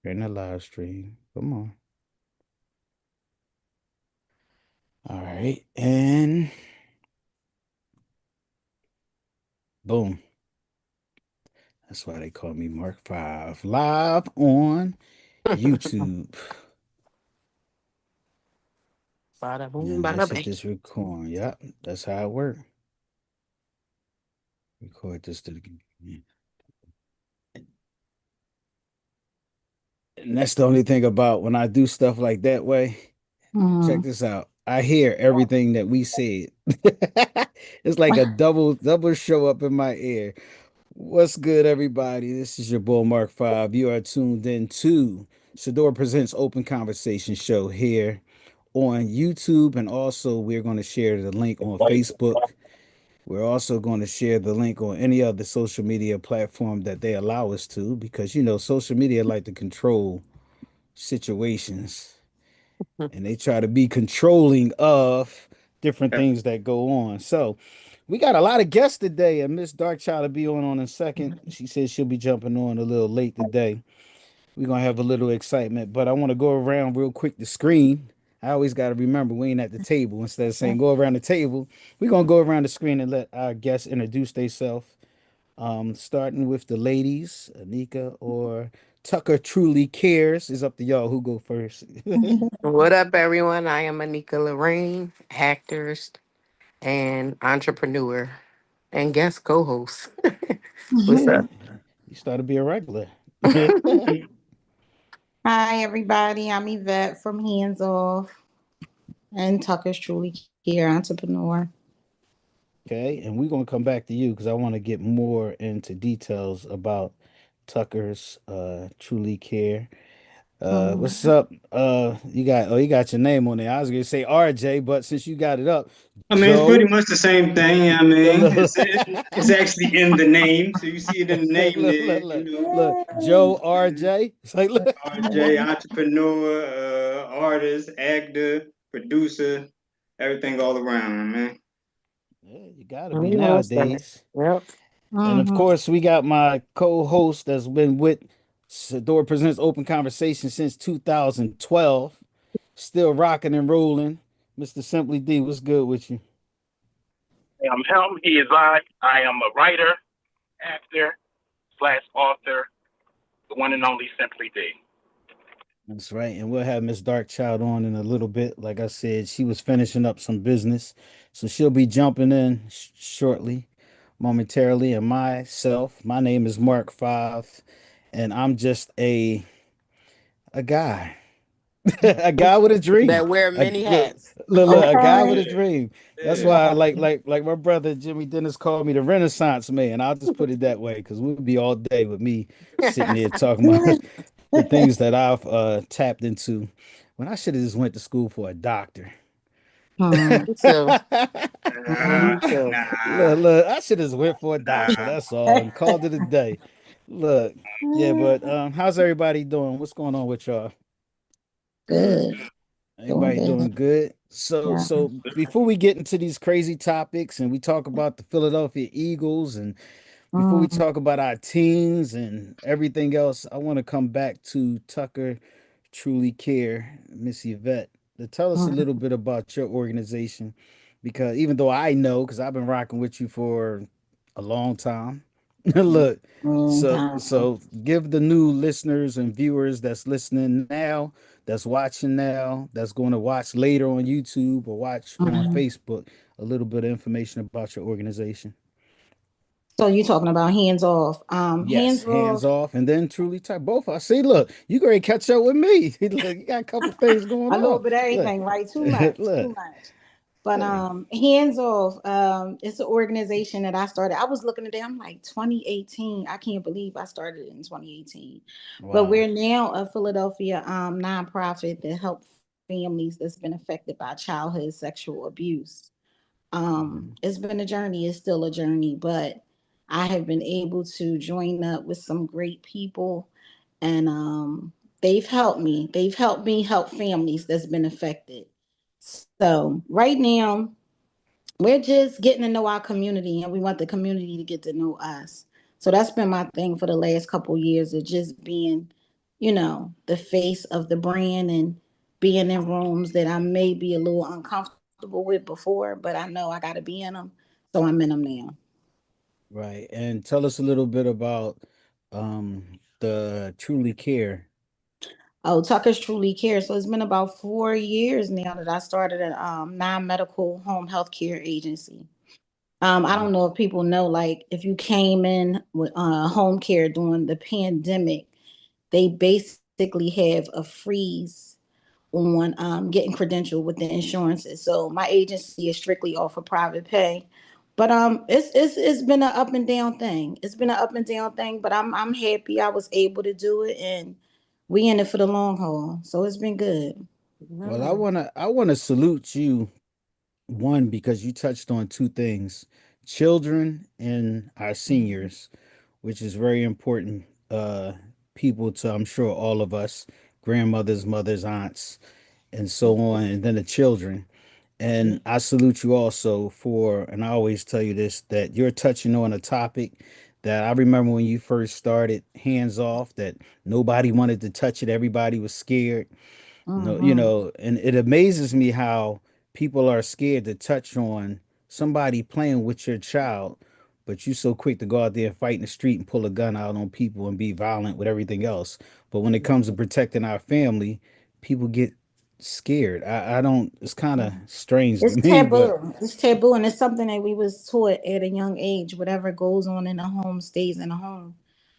Creating a live stream. Come on. All right. And boom. That's why they call me Mark 5. Live on YouTube. Bada boom, And bada let's hit bang. this record. Yep. That's how it works. Record this to the and that's the only thing about when I do stuff like that way. Check Mm. this out. I hear everything that we said. It's like a double show up in my ear. What's good, everybody? This is your boy Mark 5. You are tuned in to Sadior Presents Open Conversation show here on YouTube, and also we're going to share the link on Facebook. We're also going to share the link on any other social media platform that they allow us to, because social media like to control situations and they try to be controlling of different things that go on. So we got a lot of guests today, and Miss Darkchild will be on in a second. She says she'll be jumping on a little late today. We're gonna have a little excitement, but I want to go around real quick the screen. I always got to remember we ain't at the table. Instead of saying go around the table, we're gonna go around the screen and let our guests introduce themselves. Starting with the ladies, Anika or Tucker truly cares. Is up to y'all who go first. What up, everyone? I am Anika Lorraine, actress and entrepreneur and guest co-host. What's up? You start to be a regular. Hi, everybody. I'm Yvette from Hands Off and Tucker's Truly Care Entrepreneur. Okay, and we're gonna come back to you because I want to get more into details about Tucker's Truly Care. What's Mhm. up? You got your name on there. I was gonna say RJ, but since you got it up, I mean, it's pretty Joe. much the same thing. I Look, mean, look, it's actually in the name, so you see it in the look, name look, there. look, look, look. Joe RJ. It's like look. RJ, entrepreneur, artist, actor, producer, everything all around, man. Yeah, you gotta be You know, that. nowadays. Yep. And of Mhm. course, we got my co-host that's been with Sador Presents Open Conversation since 2012. Still rocking and rolling. Mr. Simply D, what's good with you? I am him. He is I. I am a writer, actor, slash author, the one and only Simply D. That's right. And we'll have Miss Darkchild on in a little bit. Like I said, she was finishing up some business. So she'll be jumping in shortly, momentarily. And myself, my name is Mark Five, and I'm just a guy. A guy with a dream. That wear A, many look, hats. look, a guy with Okay. a dream. That's Yeah. why, like my brother Jimmy Dennis called me the Renaissance man. I'll just put it that way because we'll be all day with me sitting there talking about the things that I've tapped into. When I should have just went to school for a doctor. Mhm. So, Nah, so nah, Look, I should have went for a doctor. nah. That's all, and called it a day. Look, yeah, but how's everybody doing? What's going on with y'all? Good. Good. Doing Everybody good. doing good? So, Yeah. so before we get into these crazy topics and we talk about the Philadelphia Eagles and before we Mhm. talk about our teams and everything else, I want to come back to Tucker Truly Care, Miss Yvette, to tell us a Mhm. little bit about your organization. Because even though I know, because I've been rocking with you for a long time, look, Time. so give the new listeners and viewers that's listening now, that's watching now, that's going to watch later on YouTube or watch on Mhm. Facebook a little bit of information about your organization. So you talking about hands off? Yes, Hands hands off. off, and then truly type both. I see. Look, you going to catch up with me. Look, you got a couple things going A little on. bit of Look, everything, right? Too much. look. Too much. But hands off. It's an organization that I started. I was looking at it. I'm like 2018. I can't believe I started in 2018. But Wow. we're now a Philadelphia nonprofit that helps families that's been affected by childhood sexual abuse. Mhm. It's been a journey. It's still a journey, but I have been able to join up with some great people, and they've helped me. They've helped me help families that's been affected. So right now, we're just getting to know our community, and we want the community to get to know us. So that's been my thing for the last couple of years of just being the face of the brand and being in rooms that I may be a little uncomfortable with before, but I know I got to be in them. So I'm in them now. Right. And tell us a little bit about the Truly Care. Oh, Tucker's Truly Care. So it's been about 4 years now that I started a non-medical home health care agency. I don't know if people know, like, if you came in with home care during the pandemic, they basically have a freeze on getting credentialed with the insurances. So my agency is strictly off of private pay. But it's been an up and down thing. It's been an up and down thing, but I'm happy I was able to do it, and we in it for the long haul. So it's been good. Well, Yeah. I wanna salute you one because you touched on two things, children and our seniors, which is very important people to, I'm sure, all of us, grandmothers, mothers, aunts, and so on, and then the children. And I salute you also for, and I always tell you this, that you're touching on a topic that I remember when you first started, hands off, that nobody wanted to touch it, everybody was scared. No, Hmm. and it amazes me how people are scared to touch on somebody playing with your child, but you so quick to go out there and fight in the street and pull a gun out on people and be violent with everything else. But when it comes to protecting our family, people get scared. I don't. It's kind of strange to It's me, but taboo. It's taboo, and it's something that we was taught at a young age. Whatever goes on in the home stays in the home.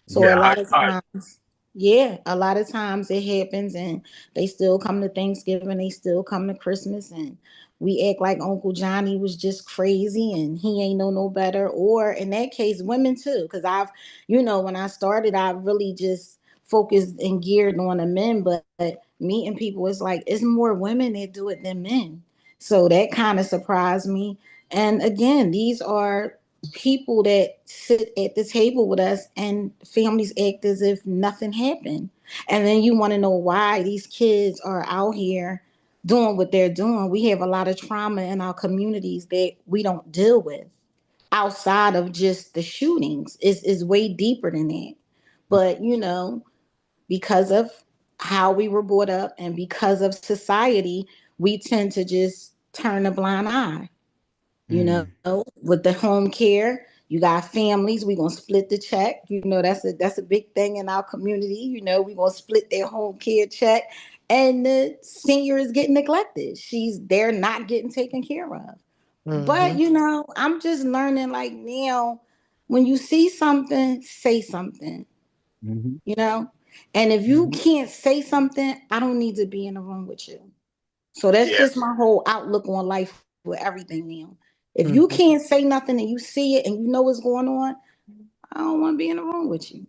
So Yeah, a yeah. lot of I times, yeah, a lot of times it happens, and they still come to Thanksgiving. They still come to Christmas, and we act like Uncle Johnny was just crazy and he ain't know no better. Or in that case, women too, because when I started, I really just focused and geared on the men, but meeting people, it's like it's more women that do it than men. So that kind of surprised me. And again, these are people that sit at the table with us, and families act as if nothing happened. And then you want to know why these kids are out here doing what they're doing. We have a lot of trauma in our communities that we don't deal with outside of just the shootings. Is way deeper than that. But because of how we were brought up and because of society, we tend to just turn a blind eye. Mm, With the home care, you got families, we're gonna split the check. That's a big thing in our community. We're gonna split their home care check, and the senior is getting neglected. They're not getting taken care of. But Mm-hmm. I'm just learning, like, now, when you see something, say something hmm you know? And if you hmm can't say something, I don't need to be in the room with you. So that's yeah, just my whole outlook on life with everything now. If you Mm-hmm. can't say nothing and you see it and you know what's going on, I don't want to be in the room with you.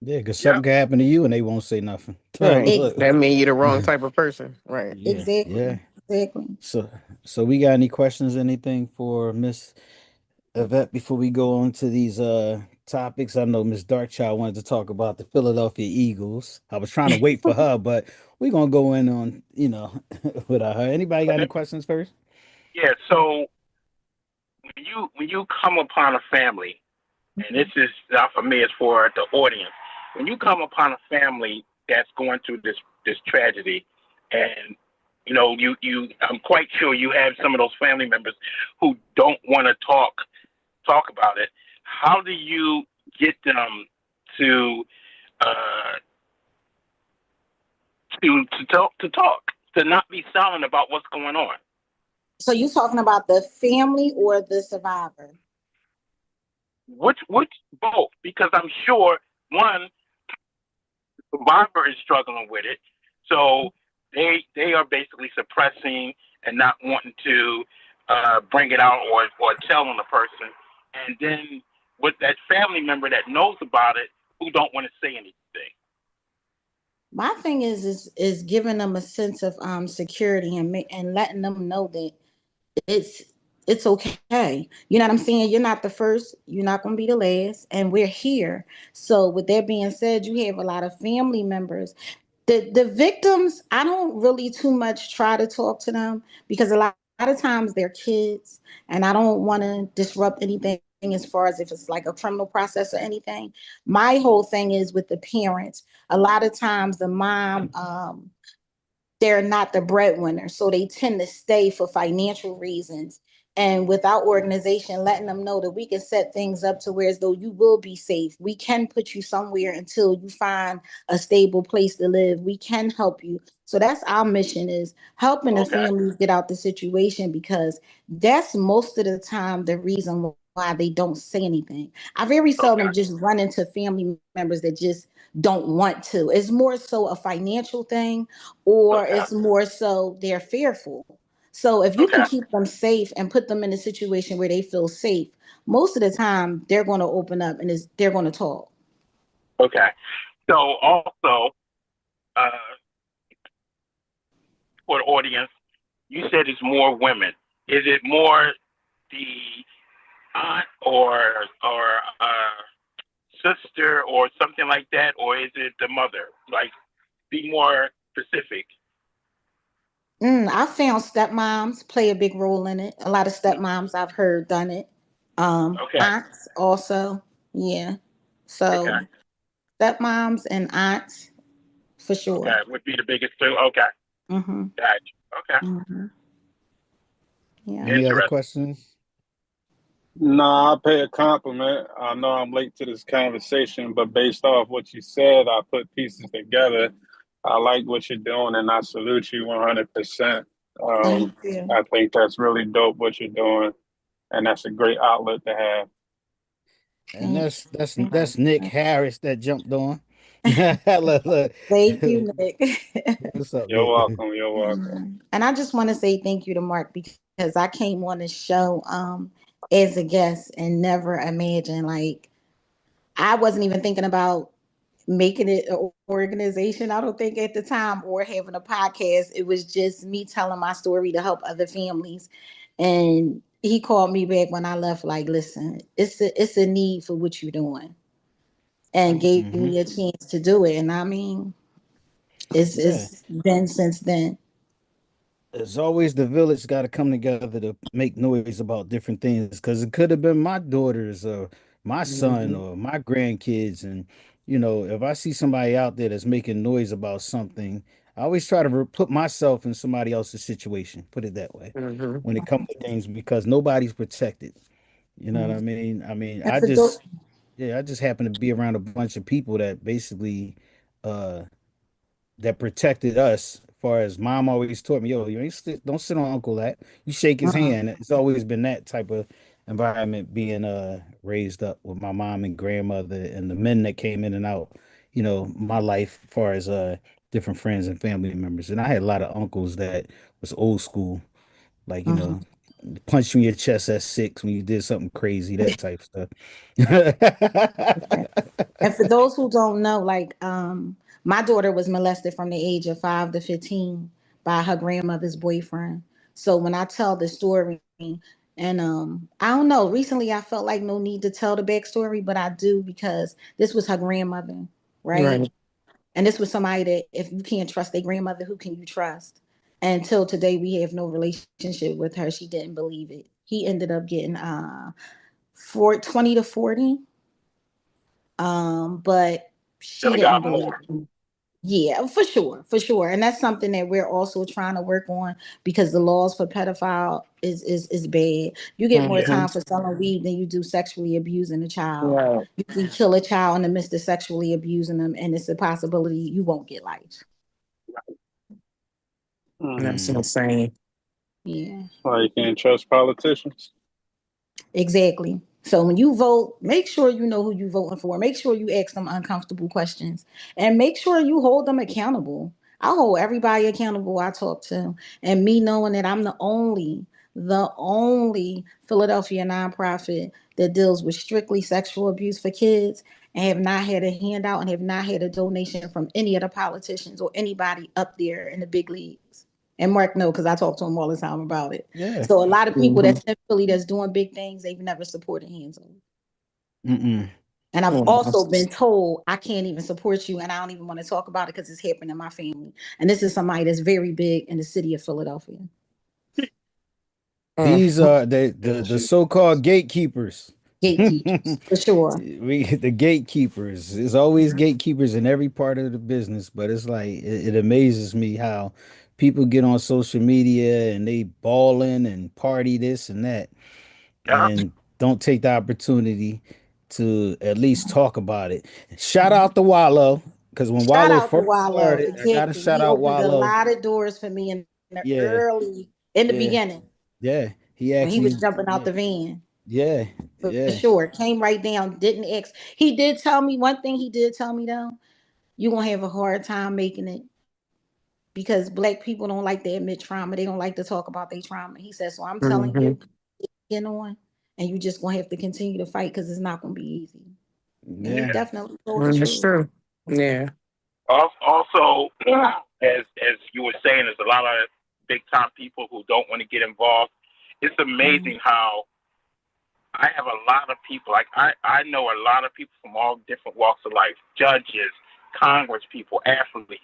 Yeah, because yeah. something can happen to you and they won't say nothing. Right. Look. That Exactly. mean you're the wrong type of person. Right. Yeah, yeah. Exactly. Exactly. So, so we got any questions, anything for Miss Yvette before we go on to these topics? I know Miss Darkchild wanted to talk about the Philadelphia Eagles. I was trying to wait for her, but we're gonna go in on, without her. Anybody got any Okay. questions first? Yeah. So when you come upon a family, and this is not for me, it's for the audience. When you come upon a family that's going through this tragedy, and you I'm quite sure you have some of those family members who don't want to talk about it. How do you get them to uh, to talk to not be silent about what's going on? So you talking about the family or the survivor? Which both? Because I'm sure one survivor is struggling with it, so they are basically suppressing and not wanting to bring it out or tell on the person, and then with that family member that knows about it who don't want to say anything. My thing is giving them a sense of security, and letting them know that it's it's okay. You know what I'm saying? You're not the first, you're not going to be the last, and we're here. So with that being said, you have a lot of family members. The victims, I don't really too much try to talk to them, because a lot of times they're kids, and I don't want to disrupt anything as far as if it's like a criminal process or anything. My whole thing is with the parents. A lot of times the mom, they're not the breadwinner, so they tend to stay for financial reasons. And without organization, letting them know that we can set things up to where as though you will be safe. We can put you somewhere until you find a stable place to live. We can help you. So that's our mission, is helping the Okay. families get out the situation, because that's most of the time the reason why they don't say anything. I very seldom Okay. just run into family members that just don't want to. It's more so a financial thing, or Okay. it's more so they're fearful. So if you can Okay. keep them safe and put them in a situation where they feel safe, most of the time they're going to open up and they're going to talk. Okay. So also, uh, for the audience, you said it's more women. Is it more the aunt or sister or something like that, or is it the mother? Like, be more specific. I found stepmoms play a big role in it. A lot of stepmoms I've heard done it. Okay. Aunts also, yeah. Okay. So stepmoms and aunts for Okay. sure. Would be the biggest two. Okay. Mm-hmm. Gotcha. Okay. Mm-hmm. Yeah. Any other Interesting. questions? Nah, I pay a compliment. I know I'm late to this conversation, but based off what you said, I put pieces together. I like what you're doing, and I salute you 100%. Thank Um, you. I think that's really dope what you're doing, and that's a great outlet to have. And Thank that's you. that's Thank that's Nick you. Harris that jumped on. Look, look. Thank you, Nick. What's up, You're Nick? welcome. You're welcome. And I just want to say thank you to Mark, because I came on the show as a guest and never imagined, like, I wasn't even thinking about making it an organization, I don't think, at the time, or having a podcast. It was just me telling my story to help other families. And he called me back when I left, like, listen, it's a need for what you're doing, and gave Hmm. me a chance to do it. And I mean, Yeah. it's been since then. It's always the village got to come together to make noise about different things, because it could have been my daughters or my son Mhm. or my grandkids. And, if I see somebody out there that's making noise about something, I always try to put myself in somebody else's situation, put it that way, Mhm. when it comes to things, because nobody's protected. You know what I Mhm. mean? I mean, And for those, yeah, I just happen to be around a bunch of people that basically, uh, that protected us. As far as mom always taught me, yo, you ain't don't sit on Uncle that. You shake his uh, hand. It's always been that type of environment, being raised up with my mom and grandmother and the men that came in and out, my life, as far as different friends and family members. And I had a lot of uncles that was old school, like, uh, punch you in your chest at 6 when you did something crazy, that type stuff. and for those who don't know, like, my daughter was molested from the age of 5 to 15 by her grandmother's boyfriend. So when I tell the story, and I don't know, recently I felt like no need to tell the backstory, but I do, because this was her grandmother, right? Right. And this was somebody that, if you can't trust their grandmother, who can you trust? Until today, we have no relationship with her. She didn't believe it. He ended up getting 20 to 40. But Should she have didn't got believe more. it. Yeah, for sure, for sure. And that's something that we're also trying to work on, because the laws for pedophile is bad. You get more Yeah. Mhm. time for selling weed than you do sexually abusing a child. Right. You can kill a child in the midst of sexually abusing them, and it's a possibility you won't get life. Mm. That's Mm. insane. Yeah. Well, you can't trust politicians. Exactly. So when you vote, make sure you know who you voting for. Make sure you ask them uncomfortable questions, and make sure you hold them accountable. I hold everybody accountable I talk to. And me knowing that I'm the only Philadelphia nonprofit that deals with strictly sexual abuse for kids, and have not had a handout and have not had a donation from any of the politicians or anybody up there in the big leagues. And Mark know, because I talk to him all the time about it. Yeah. So a lot of people Mhm. that's in Philly that's doing big things, they've never supported hands on. Mm-mm. And I've Mhm. also been told I can't even support you, and I don't even want to talk about it because it's happened in my family. And this is somebody that's very big in the city of Philadelphia. Mm. These are the Yeah, the, the so-called gatekeepers. Gatekeepers, for sure. The gatekeepers. There's always gatekeepers in every part of the business, but it's like it amazes me how people get on social media and they balling and party this and that Yeah. and don't take the opportunity to at least talk about it. Shout out to Wallow, because when Shout Wallow out to first Wallow. started, I gotta Exactly. shout He out opened a Wallow. lot of doors for me Yeah, in the yeah, beginning yeah. He when he was actually, jumping out yeah, the van. yeah, For yeah. sure. Came right down, didn't ask. He did tell me one thing he did tell me though. You're gonna have a hard time making it because black people don't like to admit trauma. They don't like to talk about their trauma. He said, so I'm telling Mm-hmm. you, get on, and you just gonna have to continue to fight because it's not gonna be easy. And he Yeah. definitely told the That's truth. true. Yeah. Also, as you were saying, there's a lot of big time people who don't want to get involved. It's Mhm. amazing how I have a lot of people. Like I know a lot of people from all different walks of life, judges, Congress people, athletes,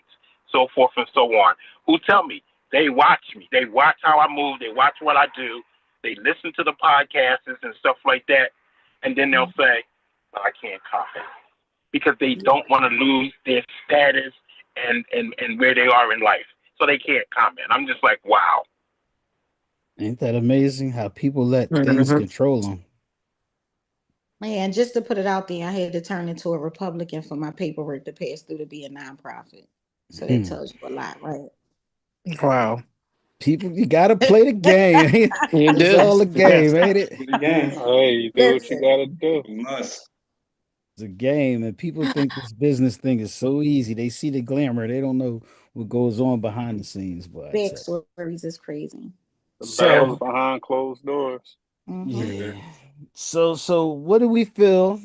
so forth and so on, who tell me they watch me. They watch how I move. They watch what I do. They listen to the podcasts and stuff like that, and then they'll say, "No, I can't comment," because they don't want to lose their status and where they are in life, so they can't comment. I'm just like, wow. Ain't that amazing how people let things Mm-hmm. control them? Man, just to put it out there, I had to turn into a Republican for my paperwork to pass through to be a nonprofit. So that tells you a lot, right? Wow. People, you gotta play the game. You It's do. all a Yeah. game, ain't it? Do the game. Hey, you do what you Listen, gotta do. You must. It's a game, and people think this business thing is so easy. They see the glamour, they don't know what goes on behind the scenes. But I tell you. backstories is crazy. The Yeah. battles So behind closed doors. Hmm. yeah. So what do we feel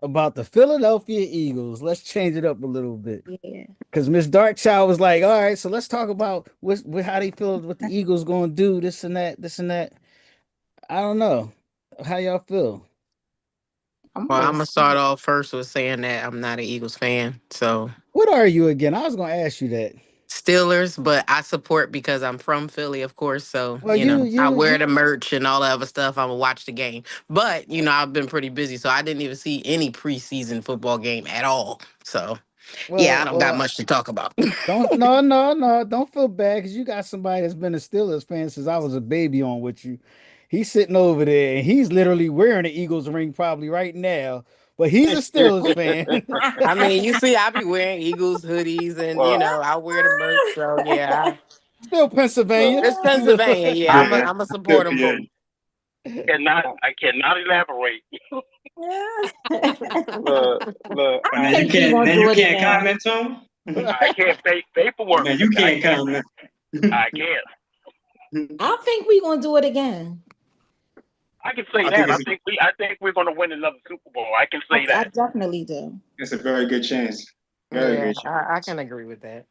about the Philadelphia Eagles? Let's change it up a little bit. Yeah. Because Miss Darkchild was like, all right, so let's talk about how they feel what the Eagles gonna do, this and that, this and that. I don't know. How y'all feel? I'm a Well, I'm little gonna start scared. off first with saying that I'm not an Eagles fan. So What are you again? I was gonna ask you that. Steelers, but I support because I'm from Philly, of course. So, Well, you I you wear the you merch and all that other stuff. I'm gonna watch the game. But, I've been pretty busy, so I didn't even see any preseason football game at all. So, yeah, I well don't got well much to talk about. don't no don't feel bad because you got somebody that's been a Steelers fan since I was a baby on with you. He's sitting over there and he's literally wearing an Eagles ring probably right now, but he's a Steelers fan. I mean, you see, I be wearing Eagles hoodies and, Look, I wear the merch. So, yeah, Still Pennsylvania. look, it's Pennsylvania. Yeah, I'm I going Yeah. to I'm support them Yeah. both. I cannot elaborate. look. I And then you think we're can't gonna then do you it can't again. comment on them. I can't fake paperwork. Now you I can't can't. comment. I can't. I think we're gonna do it again. I can say I think that. it's I think we're going to win another Super Bowl. I can say I that. definitely do. a very good chance. Very Yeah, good chance. I can agree with that.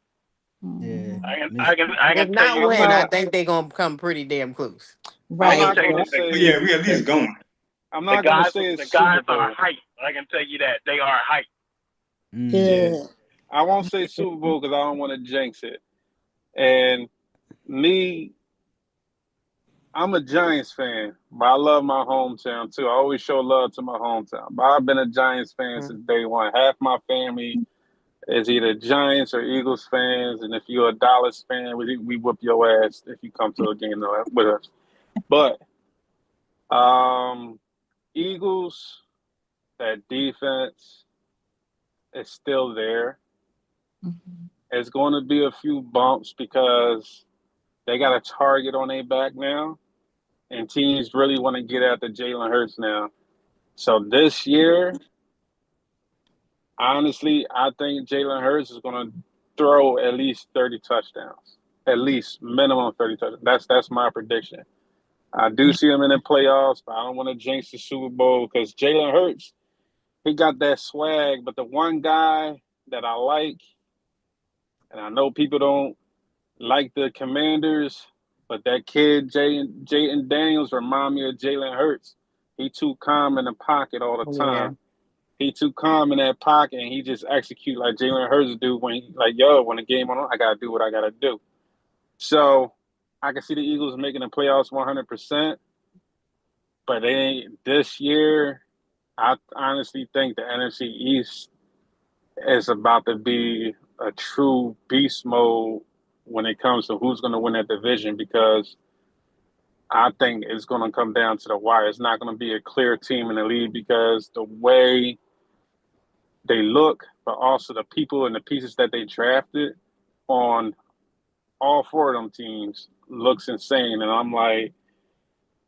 Yeah. Hmm. Miss- I If can tell not you. I'm win, I not. think they're going to come pretty damn close. I I'm can Right. not tell you gonna that But say. yeah, we at least going. I'm not gonna say it's the Super guys are Bowl. hype. I can tell you that they are hype. mm, Yeah, Good. I won't say Super Bowl because I don't want to jinx it. And me, I'm a Giants fan, but I love my hometown too. I always show love to my hometown. But I've been a Giants fan since Mhm. day one. Half my family is either Giants or Eagles fans, and if you're a Dallas fan, we whoop your ass if you come to a game with us. But um, Eagles, that defense is still there. Mhm. It's going to be a few bumps because they got a target on their back now, and teams really want to get after Jalen Hurts now. So this year, honestly, I think Jalen Hurts is going to throw at least 30 touchdowns, at least minimum 30 touchdowns. That's my prediction. I do see him in the playoffs, but I don't want to jinx the Super Bowl because Jalen Hurts, he got that swag. But the one guy that I like, and I know people don't like the Commanders, but that kid Jayden Daniels remind me of Jalen Hurts. He too calm in the pocket all the Yeah. time. He too calm in that pocket, and he just execute like Jalen Hurts do when when the game on, I gotta do what I gotta do. So I can see the Eagles making the playoffs 100%, but they ain't this year. I honestly think the NFC East is about to be a true beast mode when it comes to who's going to win that division because I think it's going to come down to the wire. It's not going to be a clear team in the league because the way they look, but also the people and the pieces that they drafted on all four of them teams looks insane. And I'm like,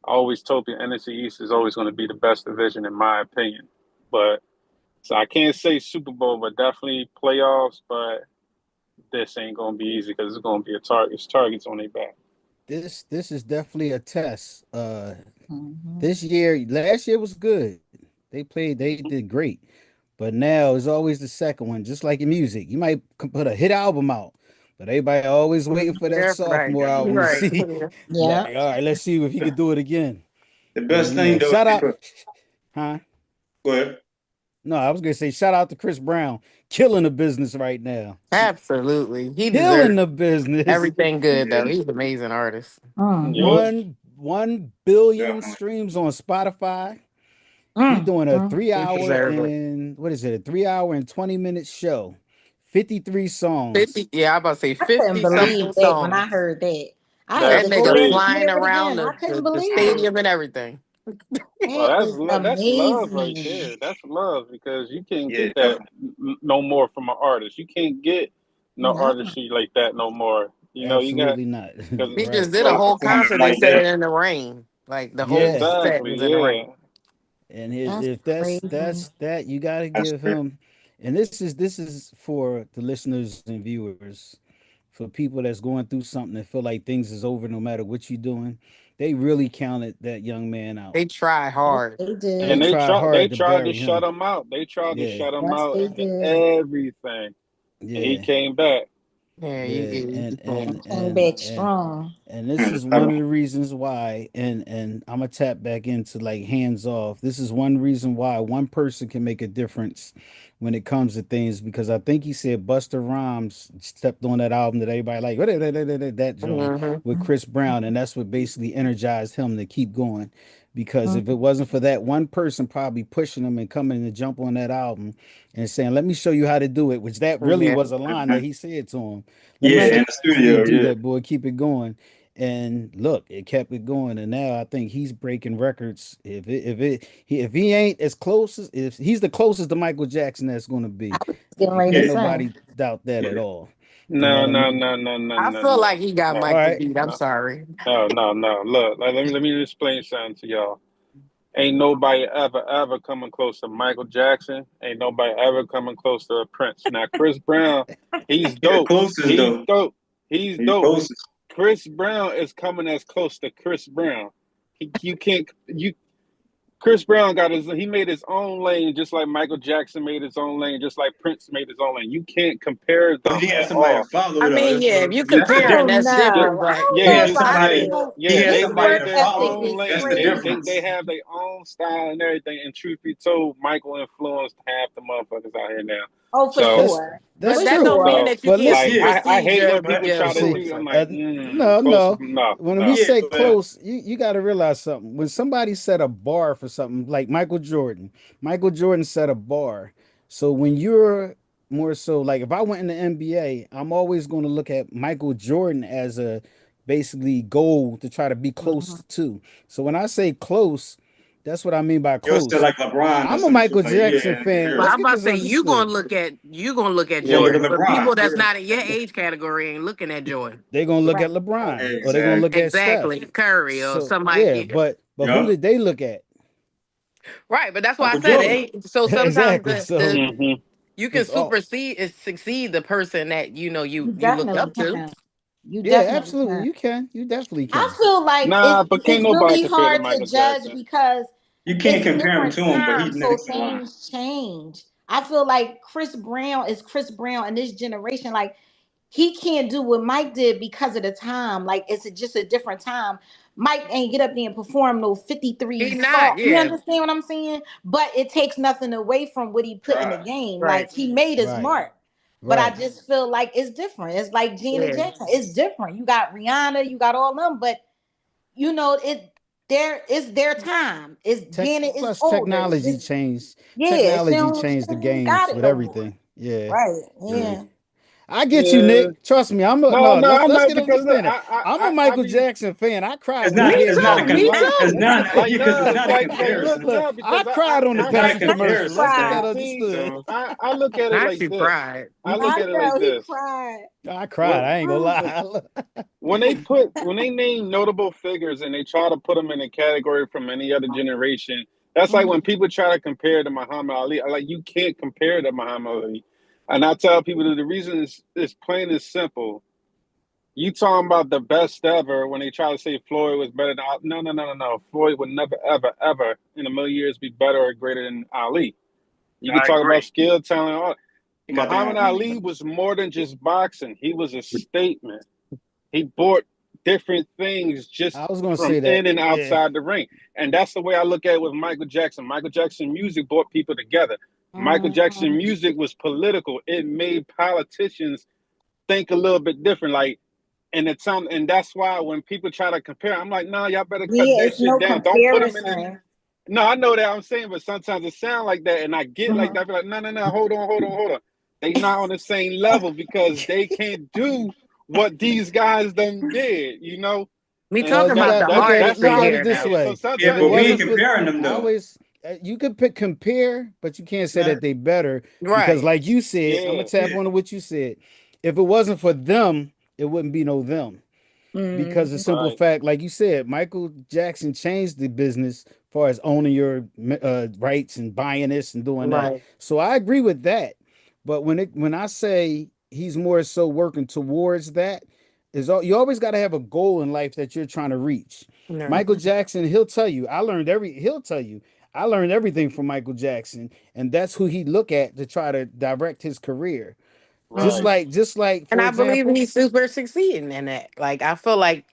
I always told the NFC East is always going to be the best division in my opinion. But so I can't say Super Bowl, but definitely playoffs. But this ain't going to be easy because it's going to be a target. It's targets on their back. This is definitely a test. Mhm. This year, last year was good. They did great. But now it's always the second one, just like in music. You might put a hit album out, but everybody always waiting for that Yeah, right, sophomore album to right. see. Yeah. Like, all right, let's see if he could do it again. The And best you thing know, though, is shout they out, put, huh? go ahead. No, I was gonna say shout out to Chris Brown, killing the business right now, Absolutely. He killing deserves the business. everything good though. Yeah, He's an amazing artist. Yep. Mhm. One billion definitely. streams on Spotify. He Mm. doing a Mm. three He hour deserves it. and what is it? A 3 hour and 20 minute show. 53 songs. 50, yeah, I'm about to say I couldn't 50 believe something that when I songs. heard that. I had That's That to go nigga back and crazy. flying hear it around again. I couldn't the believe it. stadium and everything. Well, That is that's love right amazing. there. That's love because you can't Yeah, get that definitely. no more from an artist. You can't get no No. artistry like that no more. You know, you got Absolutely not. because He just Right. did a No whole performance concert and like said that. it in the rain. Like the whole Yeah. set exactly, was in the yeah. rain. And That's if crazy. that's that, you got to That's give great. him. And this is for the listeners and viewers, for people that's going through something that feel like things is over no matter what you're doing. They really counted that young man out. They try Yes, hard. they They And did. tried they hard to tried to bury shut him. him out. They tried to Yeah. shut him Yes, out they and did. everything, and he Yeah. came back. Yeah, Yeah, you and can't. and And came and back and strong. and this Yeah, is one of definitely. the reasons why, and I'm gonna tap back into like hands off. This is one reason why one person can make a difference when it comes to things, because I think he said Buster Rhymes stepped on that album that everybody like that joint Hmm. with Chris Brown, and that's what basically energized him to keep going. Because if it Mhm. wasn't for that one person probably pushing him and coming to jump on that album and saying, "Let me show you how to do it," which that really Yeah, was a line that Mhm. he said to him. Let me Yeah, show Right. in you the how you studio. do Yeah, that, boy. Keep it going. And look, it kept it going, and now I think he's breaking records. If he ain't as close as, if he's the closest to Michael Jackson that's going to I be, was getting and ready to can't yeah, say. nobody doubt that at yeah. all. You know No, what I no, mean? no, no, no, I no, feel like no, he got no, All Michael right. beat. I'm no, sorry. no, no. Look, let me explain something to y'all. Ain't nobody ever coming close to Michael Jackson. Ain't nobody ever coming close to Prince. Now Chris Brown, he's He the dope. closest He's though. dope. He's He the dope. closest. Chris Brown is coming as close to Chris Brown. You can't you Chris Brown got his he made his own lane just like Michael Jackson made his own lane, just like Prince made his own lane. You can't compare But them he had at somebody to all. I follow though. mean, yeah, if you That's the comparing, Oh difference. that's Yeah, different. no, I But don't He know yeah, had you about somebody. that. He yeah, had His they somebody work made to their ethic follow. own is That's the lane. difference. They crazy. have their own style and everything. And truth be told, Michael influenced half the motherfuckers out here now. Oh, for So That's sure. but that's For that true. don't mean sure. so that you But can't listen, Yeah, I supersede hate when but people try your to see, do. I'm voice. like, no, close. no. No, When we no. yeah, say but close, you got to realize something. When somebody set a bar for something, like Michael Jordan set a bar. So when you're more so like, if I went in the NBA, I'm always going to look at Michael Jordan as a basically goal to try to be Mhm. close to. So when I say close, that's what I mean by you'll say close. like LeBron or I'm a some shit. Michael Like yeah, Jackson in the fan. But field. Let's I'm get about to this say understood. you gonna look at You gonna look Jordan, at but LeBron. people that's Yeah, not in your age category ain't looking at Jordan. They're gonna look Right. at LeBron or they're gonna exactly. look at Exactly, Steph. Curry or So yeah, somebody. but who Yup. did they look at? Right, but that's why I Michael said it Jordan. ain't. So sometimes Exactly. So the Hmm. you can it's all supersede and succeed the person that you know You you looked definitely up to. can. You yeah, definitely absolutely. can. You can. You definitely I can. feel like Nah, but can't it's nobody really compare to hard to Michael judge Jackson. because You can't it's compare him different to him, but he's times, so next in line. things change. I feel like Chris Brown is Chris Brown in this generation. Like he can't do what Mike did because of the time. Like it's just a different time. Mike ain't get up there and perform no 53 He not, song. You yeah, understand what I'm saying? But it takes nothing away from what he put in the Right. game. right, Like he made his Right. mark. But I Right. just feel like it's different. It's like Janet yeah. Jackson. It's different. You got Rihanna, you got all them, but you know it. it's their time. It's Tech Janet is plus older. technology changed. Yeah, Technology changed she the don't got games it with no more. everything. Yeah, Right. yeah. Yeah. I get you, Yeah. Nick. Trust me. I'm a No, no. no, Let's I let's know get because look, understand it. I'm a I Michael be Jackson fan. I cried It's when not. he Me did It's not a. too. Miami Me Con- like Vice. it's too. not. like Because it's no, not a like comparison. no, I because cried on the It's not a Pepsi He commercial. Let's comparison. get cried. that see, understood. So I look at it Not like you this. cried. I look I at it like know he this. cried. I cried. When I ain't gonna Oh. lie. when they name notable figures and they try to put them in a category from any other generation, that's like when Mhm. people try to compare to Muhammad Ali. Like you can't compare to Muhammad Ali. And I tell people that the reason is plain and simple. You talking about the best ever when they try to say Floyd was better than no, no, no, no, no. Floyd would never, ever, ever in a million years be better or greater than Ali. You could I talk about agree. skill, talent, all. Muhammad goddamn. Ali was more than just boxing. He was a statement. He brought different things I just was gonna from say that. in and Yeah. outside the ring. And that's the way I look at it with Michael Jackson. Michael Jackson music brought people together. Michael Jackson Mhm. music was political. It made politicians think a little bit different. Like, and it's and that's why when people try to compare, I'm like, no, y'all better cut Yeah, that it's shit no down. Don't put them in the. comparison. No, I know that I'm saying, but sometimes it sounds like that, and I get like that. I Mhm. be like, no, no, no, hold on, hold on, hold on. They not on the same level because they can't do what these guys done did, you know. We And Well, talking you about that's the got look that's at it. that's artistry Look how. at it here, this though. So way. If Yeah, it sometimes, but we yeah, ain't wasn't for, comparing them I though. always you could compare, but you can't say man, that they better because, Right. like you said, I'm gonna yeah, tap on what you said. If it wasn't for them, it wouldn't be no them. Because the Mhm. simple right, fact, like you said, Michael Jackson changed the business as far as owning your rights and buying this and doing that. Right. So I agree with that. But when I say he's more so working towards that, you always got to have a goal in life that you're trying to reach. Right. Michael Mhm. Jackson, he'll tell you I learned everything from Michael Jackson, and that's who he look at to try to direct his career. Just right. Mhm. like just like And for I believe example, he's super succeeding in that. Like, I feel like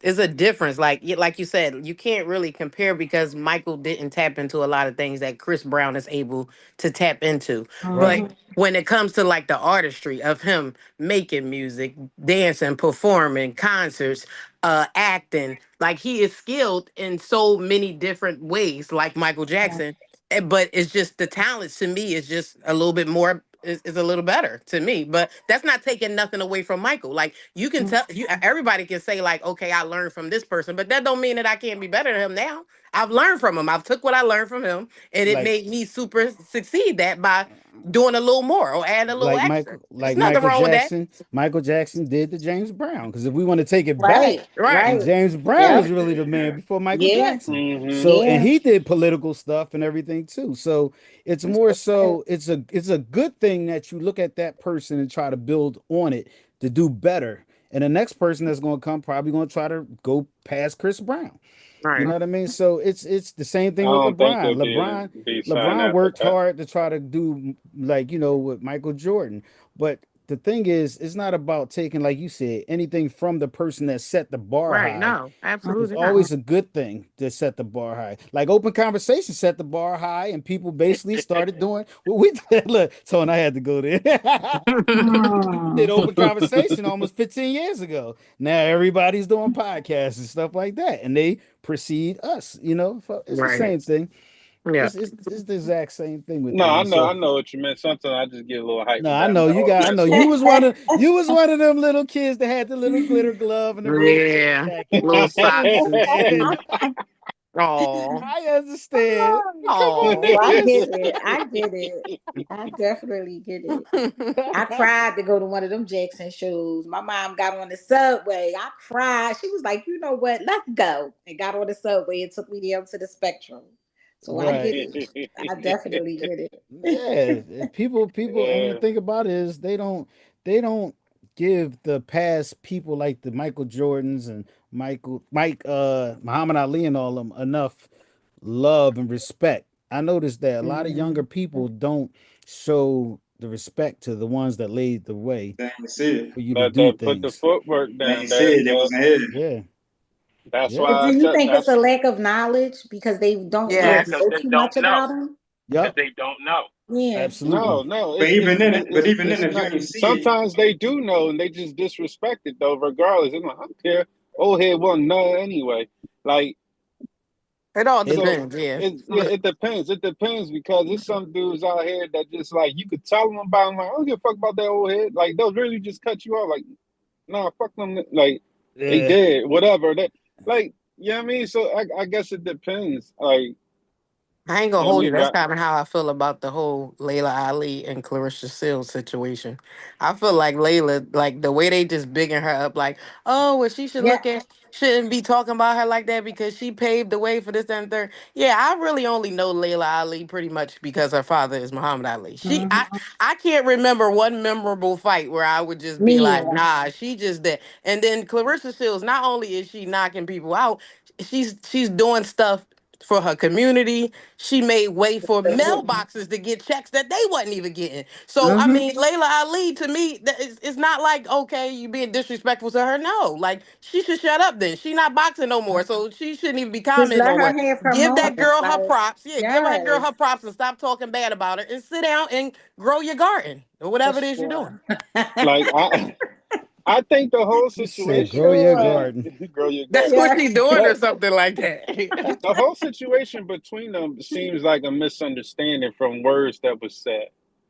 it's a difference. Like you said, you can't really compare because Michael didn't tap into a lot of things that Chris Brown is able to tap into. Right. But Mhm. when it comes to like the artistry of him making music, dancing, performing, concerts, acting, like he is skilled in so many different ways, like Michael Jackson. But it's just the talent to me is just a little bit more is a little better to me. But that's not taking nothing away from Michael. Like you can tell you everybody can say like, okay, I learned from this person, but that don't mean that I can't be better than him now. I've learned from him. I've took what I learned from him, and it like made me super succeed that by doing a little more or adding a little extra. There's like nothing Michael wrong with that. Jackson, Michael Jackson did to James Brown. Because if we want to take it back, Right. Right. Right. James Brown Yep. was really the man before Michael Yeah. Jackson. Mm-hmm. So and Yeah. he did political stuff and everything too. So it's That's more a fact. so it's a good thing that you look at that person and try to build on it to do better. And the next person that's going to come probably going to try to go past Chris Brown. You know Right. what I mean? So it's the same I thing with don't think LeBron. they'll be saying LeBron that, but worked that. hard to try to do like with Michael Jordan. But the thing is, it's not about taking, like you said, anything from the person that set the bar Right. high. No, It's absolutely not. always a good thing to set the bar high. Like Open Conversation set the bar high, and people basically started doing what we did. Look, Tone, I had to go there. We did Mm. Open Conversation almost 15 years ago. Now everybody's doing podcasts and stuff like that, and they precede us. So it's the Right. same thing. Yeah. It's the exact same thing with No, things. I So know what you meant. Sometimes I just get a little hyped no, with I that. I'm know like, you oh got. I yeah, know so you was one of them little kids that had the little glitter glove and the red Yeah. jacket. Little I socks and understand. oh. I understand. Come on, Oh, I get Nicholas. it. I get it. I definitely get it. I cried to go to one of them Jackson shows. My mom got on the subway. I cried. She was like, you know what? Let's go. And got on the subway and took me down to the Spectrum. So I get Right. it. I definitely get it. Yeah. People, and the yeah. thing about it is they don't give the past people like the Michael Jordans and Muhammad Ali and all them enough love and respect. I noticed that a lot of younger Mhm. people don't show the respect to the ones that laid the way They ain't see it. for you to do That put the things. footwork They down. ain't see it. They wasn't here. Yeah. That's Yeah. But why do I you said think it's that's a lack of knowledge because they don't Yeah, really Yes. because know they too don't much know. about them? Because Yep. they don't know. Yeah. Absolutely. no. But even then, It's if you not. ain't see it, Sometimes they do know and they just disrespect it though. Regardless, I'm like, I don't care. Old head won't know anyway. Like It all It, So depends. Yeah. yeah, it depends. It depends because there's some dudes out here that just like you could tell them about them, like, I don't give a fuck about that old head. Like they'll really just cut you off. Like, nah, fuck them. Like they yeah. did, whatever. They like, you know what I mean? So I guess it depends. Like, I ain't gonna you know what I hold you. mean? That's But kind of how I feel about the whole Layla Ali and Clarissa Shields situation. I feel like Layla, like the way they just bigging her up, like, oh, well, she should Yeah. look at, shouldn't be talking about her like that because she paved the way for this and third. Yeah, I really only know Layla Ali pretty much because her father is Muhammad Ali. Hmm. I can't remember one memorable fight where I would just be Me like, either. nah, she just did. And then Clarissa Shields, not only is she knocking people out, she's doing stuff for her community. She made way for mailboxes to get checks that they wasn't even getting. So I Hmm. mean, Layla Ali to me, it's not like okay, you being disrespectful to her. No, like she should shut up. Then she not boxing no more, so she shouldn't even be Just commenting let on her what. have her Give that moments. girl her Like, props. Yeah, give that girl yes, her props and stop talking bad about her and sit down and grow your garden or for whatever it is you're doing. sure. like I think the whole You said For situation grow your sure. between garden. grow your That's garden. what Yeah. she's doing or But something like that. the whole situation between them seems like a misunderstanding from words that was said.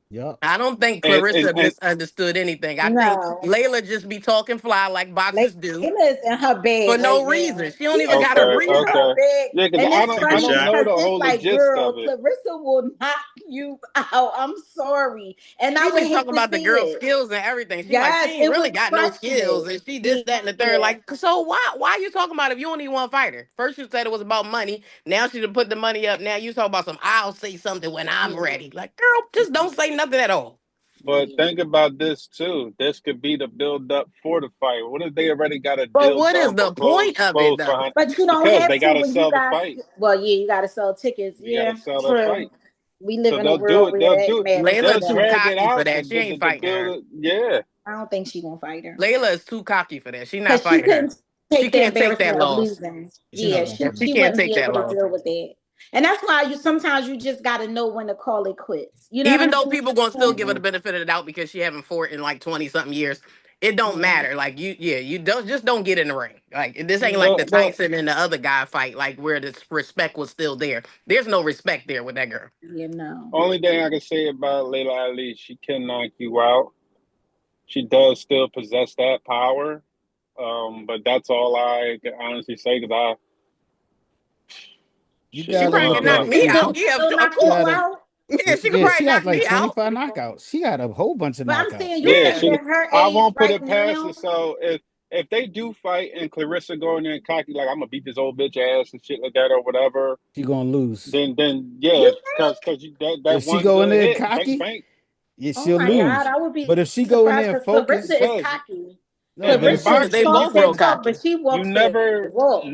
Yup. I don't think And and Clarissa and misunderstood anything. I think No. Layla just be talking fly like Like boxers do Layla is in her for bag right no reason. now. She don't She even is got a okay, in reason. her okay. bag. Yeah, because And it's Hey, I funny don't Shy. know because the it's whole like, gist girl, of it. Clarissa will knock you out. I'm sorry. And I She would just hate talking to about the see girl's it. skills and everything. She like Yes, she ain't it really was got no crushing skills, it. and she this, that, and the third. Yeah. Like, so why you talking about if you only one fighter? First you said it was about money. Now she done put the money up. Now you talking about some. I'll say something when I'm Yeah. ready. Like, girl, just don't say nothing at all. But think about this too. This could be the build up for the fight. What if they already got a But deal what is done for the point of it close though? behind? But you don't Because have they to got to when you sell the got, fight. well, yeah, you got to sell tickets. You got to Yeah, sell the true. fight. We live So in a they'll do world it. where They'll that do. matters They'll Layla too today. drag it cocky for out that. She to, ain't to fighting build her. it. Yeah. I don't think she gonna fight her Layla is too cocky for that. She not because she fighting her. couldn't She take the can't take embarrassment that of loss. losing. She not Yeah, gonna Yeah, fight. she she can't wouldn't be take that able to loss. deal with that. And that's why you sometimes you just got to know when to call it quits. You know what Even I'm though people gonna still saying? give her Hmm. the benefit of the doubt because she haven't fought in like 20 something years, it don't Yeah, matter. Like you don't just don't get in the ring. Like this ain't like yeah, the The Tyson and the other guy fight, like where the respect was still there. There's no respect there with that girl. you know. only thing I can say about Layla Ali, she can knock you out. She does still possess that power. But that's all I can honestly say because I You shit, She gotta probably look can at knock it. me Can out. she Yeah, still of knock You you course. gotta. out? Yeah, she could Yeah, probably she got knock like me out. 25 knockouts. She got a whole bunch of But I'm saying, knockouts. you yeah, think she. at her I age won't put right it past now, her. So if they do fight and Clarissa go in there and cocky like I'm gonna beat this old bitch ass and shit like that or whatever, She gonna lose. then yeah, you because that If she one go in good there hit, bank cocky, bank. yeah, oh she'll my God, lose. I would be But if she go in surprised there and because focus, Clarissa is Because cocky. no, but if in Clarissa she Because they talks both boxing, that real talk, but cocky. she you walks that never walk.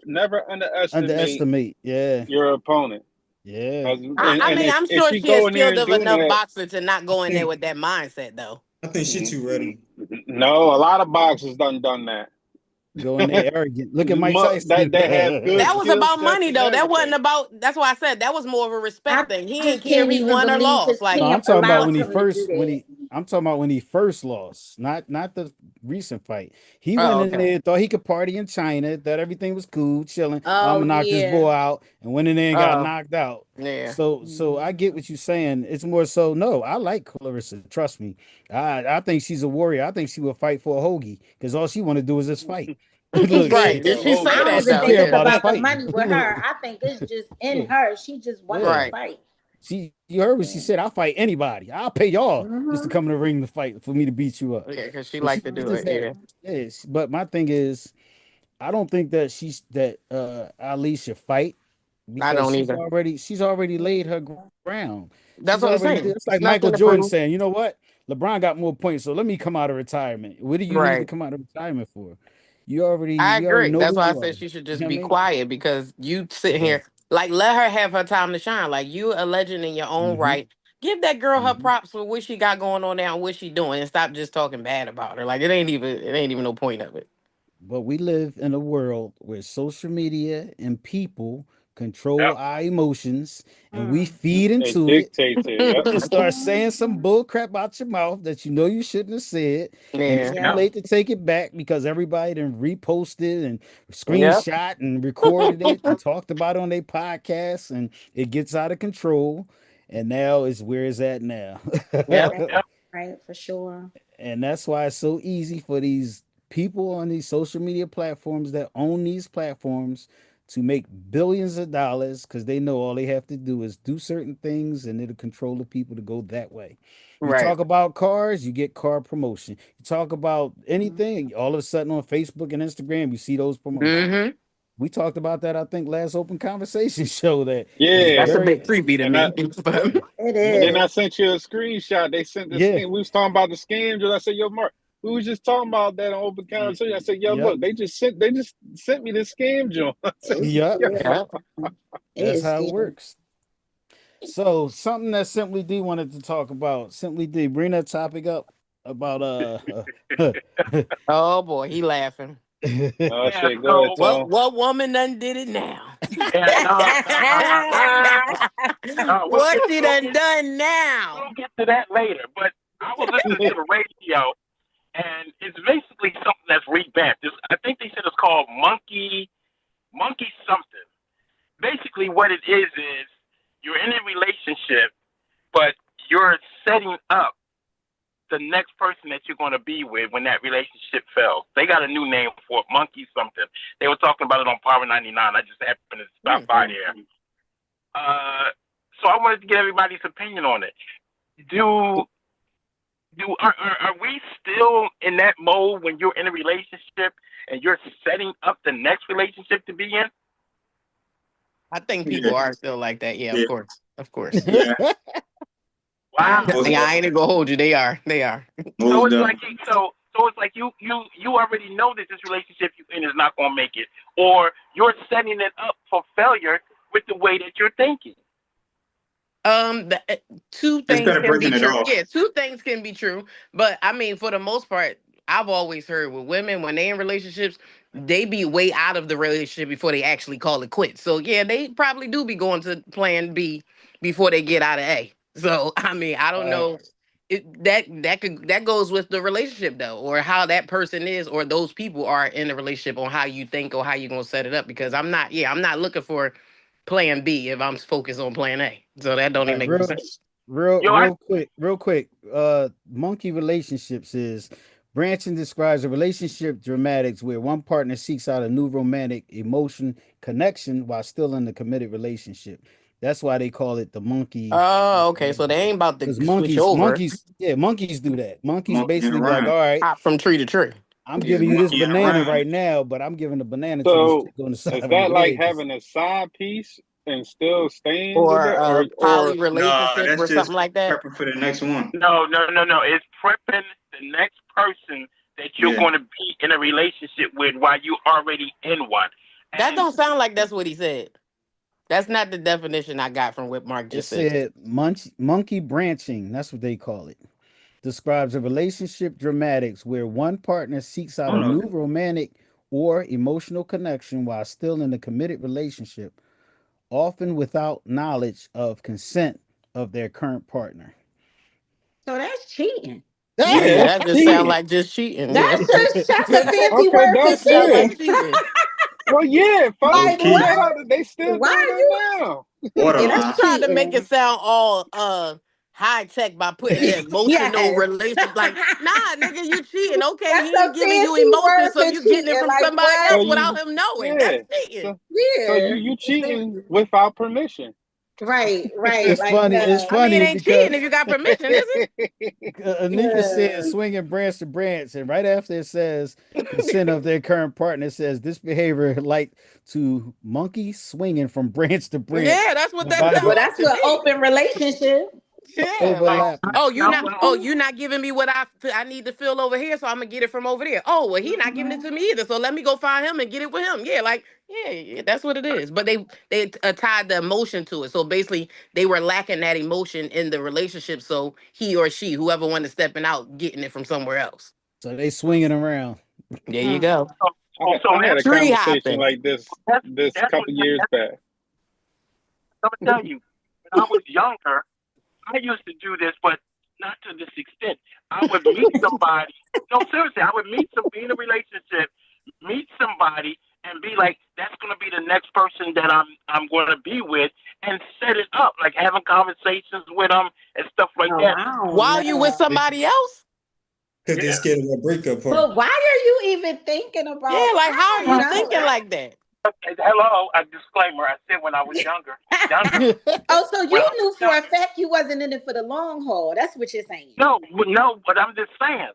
never underestimate underestimate, yeah, your opponent. yeah. I And mean, I'm if sure she she is go in there skilled and of doing enough that, boxer to not I go in there think with that mindset though. I think she too ready. no, a lot of boxers done that. Go in there arrogant. Look at Mike Tyson. That have good That was skill about sets money and though. That wasn't everything. about. That's why I said that was more of a I respect thing. He ain't just care if can't he even won or believe his lost. Like No, I'm camp talking about allowed when he him to do first when that. he I'm talking about when he first lost, not the recent fight. He oh, went in okay. there, thought he could party in China, thought everything was cool, chilling. I'm Oh gonna knock this yeah. boy out, and went in there and got Oh, knocked out. yeah. So I Mhm. get what you're saying. It's more so no, I like Clarissa. Trust me. I think she's a warrior. I think she will fight for a hoagie because all she want to do is just fight. Look, Me Right. shit. Did too. she Oh, say I don't All that even she though? think care it's Yeah. about is about the fighting. money with her. Look, I think it's just in yeah, her. She just wants to yeah. Right. fight. You heard what she Yeah. said. I'll fight anybody. I'll pay y'all just to Hmm. come in the ring to fight for me to beat you up. Yeah, because she So she like to do just it. had Yeah. yes. But my thing is, I don't think that Ali should fight I because don't either. she's already laid her ground. She's That's what I'm already saying. it's like It's Michael nothing to Jordan prove. saying, you know what? LeBron got more points, so let me come out of retirement. What do you need to Right. come out of retirement for? I We already agree. know That's who why I you are. said she should You just know what I be mean? quiet because you sitting Yeah. here like let her have her time to shine. Like you a legend in your own Hmm. right. Give that girl her Hmm. props for what she got going on now and what she doing and stop just talking bad about her. Like it ain't even no point of it. But we live in a world where social media and people control Yep. our emotions, and we Mm. feed It into it. dictates it. Yep. You start saying some bull crap out your mouth that you know you shouldn't have said, and it's Yeah. too Yep. Yeah. late to take it back because everybody then reposted and Yep. screenshot and recorded it and talked about it on their podcasts, and it gets out of control. And now it's where it's at now. Yep. Right. Yep. Right. For sure. And that's why it's so easy for these people on these social media platforms that own these platforms to make billions of dollars because they know all they have to do is do certain things and it'll control the people to go that way. You Right. talk about cars, you get car promotion. You talk about Mhm. anything, all of a sudden on Facebook and Instagram, you see those promotions. Mm-hmm. We talked about that, I think, last open conversation show that is Yeah. That's a very, bit creepy to And I me. But It and then I is. sent you a screenshot. They sent the yeah, scam. We was talking about the scams. And I said, "Yo, Mark, we was just talking about that on open conversation." I said, "Yo, yep, look, they just sent me this scam joint." I said, It's yep. "Yo." scary. yeah. It That's is how it scary. works. So something that Simply D wanted to talk about. Simply D, bring that topic up about Oh boy, he laughing. Oh Yeah. shit, go ahead, So Tom. What woman done did it now? yeah. No. We'll What get she we'll done get done now? we'll get to that later. But I was listening to the radio, and it's basically something that's revamped. I think they said it's called Monkey something. Basically, what it is you're in a relationship, but you're setting up the next person that you're going to be with when that relationship fails. They got a new name for it, Monkey something. They were talking about it on Power 99. I just happened to stop by there. So I wanted to get everybody's opinion on it. Do are we still in that mode when you're in a relationship and you're setting up the next relationship to be in? I think Yeah, people are still like that. Yeah, of yeah, course. Of course. yeah. Wow. Most Yeah, I ain't gonna hold you. They are. They are. So most it's like definitely. it's like you already know that this relationship you in is not gonna make it, or you're setting it up for failure with the way that you're thinking. Two It's things better can breaking be it true. off. Yeah, two things can be true. But I mean, for the most part, I've always heard with women when they in relationships, they be way out of the relationship before they actually call it quits. So yeah, they probably do be going to plan B before they get out of A. So I mean, I don't Right. know. That goes with the relationship though, or how that person is, or those people are in the relationship on how you think or how you gonna set it up. Because I'm not looking for plan B if I'm focused on plan A. So that don't even Right. make no sense. Yo, I Real quick. Monkey relationships is branching describes a relationship dramatics where one partner seeks out a new romantic emotion connection while still in the committed relationship. That's why they call it the monkey Oh, okay. So they relationship. ain't about Because to switch over, monkeys do that. Monkeys monkeying basically be like, around. all right, hop from tree to tree, I'm Yeah, giving you this monkeying banana around. right now, but I'm giving the banana to this So chick on the side is over that like there. 'Cause having a side piece and still staying with or it, a or poly Nah, relationship that's or something just like that. prepping for the next one. no. It's prepping the next person that you're Yeah, going to be in a relationship with while you already in one. That And don't sound like that's what he said. That's not the definition I got from what Mark it just said. said monkey branching. That's what they call it. Describes a relationship dramatics where one partner seeks I out don't a know. new romantic or emotional connection while still in a committed relationship, often without knowledge of consent of their current partner. So that's cheating. Oh yeah, yeah, that's that just sound cheating. like just cheating. Yeah, That's a fancy Okay, word for that's just sound it. like cheating. cheating. Well, yeah, folks, Like Okay. that's what? how they still Why doing are it you? now. Yeah, He Borderline. that's tried to make cheating. it sound all high tech by putting the emotional Yes. relation. Like, nah, nigga, you cheating. Okay, That's he a ain't giving you fancy emotions, word so for you getting it cheating. from Like somebody what? So else without you, him knowing. yeah, That's cheating. so Yeah. you cheating without permission. Right, right. It's Like funny. It's I mean, it funny ain't cheating because if you got permission, is it? Anika said yeah. swinging branch to branch, and right after it says consent of their current partner, it says this behavior like to monkey swinging from branch to branch Yeah, that's what that by Well, sounds the like that's to what me. open relationship. Yeah, like, overlapping. oh, you no, not, well, oh, you not giving me what I need to feel over here, so I'm gonna get it from over there. Oh, well, he not giving it to me either, so let me go find him and get it with him. Yeah, like, yeah, that's what it is. But they tied the emotion to it, so basically they were lacking that emotion in the relationship. So he or she, whoever wanted stepping out, getting it from somewhere else. So they swinging around. There you Mm. go. so, so I had that's a Tree conversation hopping. like this that's this that's what couple years back. I'm gonna tell you, when I was younger, I used to do this, but not to this extent. I would meet somebody. No, seriously, I would be in a relationship, meet somebody, and be like, "That's gonna be the next person that I'm going to be with," and set it up, like having conversations with them and stuff like Oh, that. I don't While you with know. somebody else? Because they're Yeah. scared of that breakup part. But why are you even thinking Yeah, about? like how I are don't you know. thinking like that? Hello, a disclaimer. I said when I was younger. Oh, so When you I was knew for a younger. fact you wasn't in it for the long haul. That's what you're saying. No, no, but I'm just saying.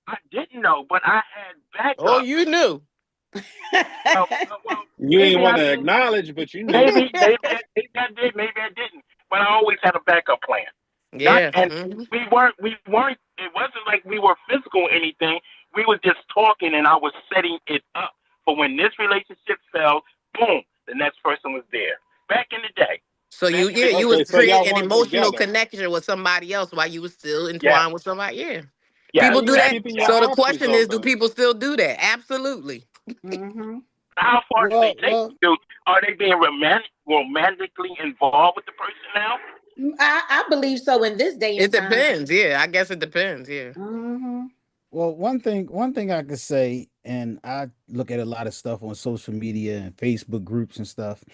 I didn't know, but I had Oh, backup. you knew. Well, You ain't maybe want I to didn't. acknowledge, but you knew. Maybe I didn't. But I always had a backup plan. Not Yeah. and Mhm. we weren't. It wasn't like we were physical or anything. We were just talking, and I was setting it up for when this relationship fell. Boom, the next person was there. Back in the day. So Back you in the yeah, day. you was Okay, so y'all creating an weren't emotional together. connection with somebody else while you was still Yes, entwined with somebody. Yeah. yes. People So you do was Back that. keeping your yes. So the options question is, do open. people still do that? Absolutely. Hmm. How far do they Well, take well, you? Are they being romantically involved with the person now? I believe so in this day It and time. depends. Yeah, I guess it depends. Yeah. Hmm. well, one thing I could say, and I look at a lot of stuff on social media and Facebook groups and stuff,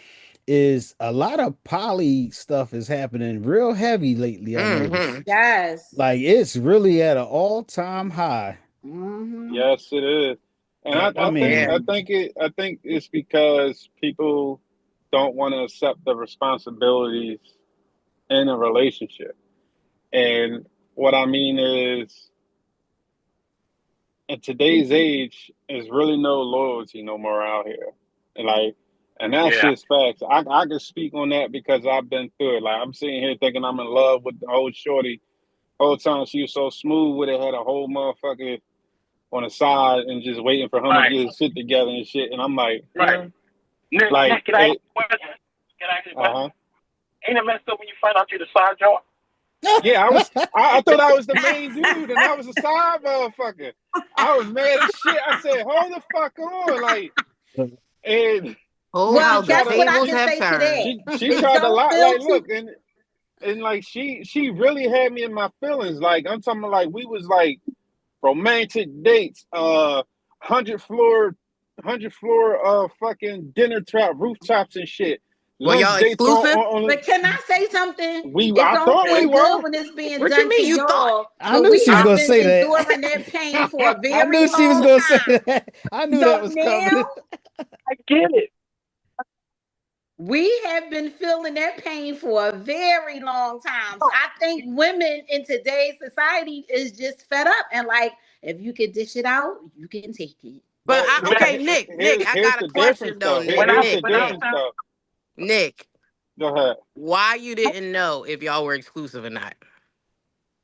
is a lot of poly stuff is happening real heavy lately. I noticed, Hmm. Yes. like it's really at an all-time high. Hmm. Yes, it is. And I, I Yeah. mean, I think it's because people don't want to accept the responsibilities in a relationship. And what I mean is, in today's age, there's really no loyalty no more out here. And like, and that's Yeah. just facts. I can speak on that because I've been through it. Like I'm sitting here thinking I'm in love with the old shorty. Whole time she was so smooth with it, had a whole motherfucker on the side and just waiting for him to Right. get his shit together and shit. And I'm like, Right. like Nick, can I ask it. you a question? Can I ask you a Uh question? huh. Ain't it messed up when you find out you're the side joint? Yeah, I thought I was the main dude, and I was a side motherfucker. I was mad as shit. I said, "Hold the fuck on!" Like, and Oh, she how Well, the tried guess to what I tables can have say to turned. that? she It tried to don't lie. feel Like, too. look, and like she really had me in my feelings. Like I'm talking about, like we was like romantic dates, 100 floor, 100 floor, fucking dinner trap rooftops and shit. Were Lunch y'all dates exclusive? on But can I say something? we. It I don't thought we feel were. good when it's being What you done to mean? You thought? y'all, I but knew we she was have gonna been say that. enduring that pain for a I very knew she was long gonna say time. that. I knew that So was coming. now I get it. we have been feeling that pain for a very long time. So I think women in today's society is just fed up and like, if you can dish it out, you can take it. But But I but okay, Nick, I here's got a the difference question though, though. Nick, Here's the Nick, When I Nick, difference found though. Nick. Go ahead. Why you didn't know if y'all were exclusive or not?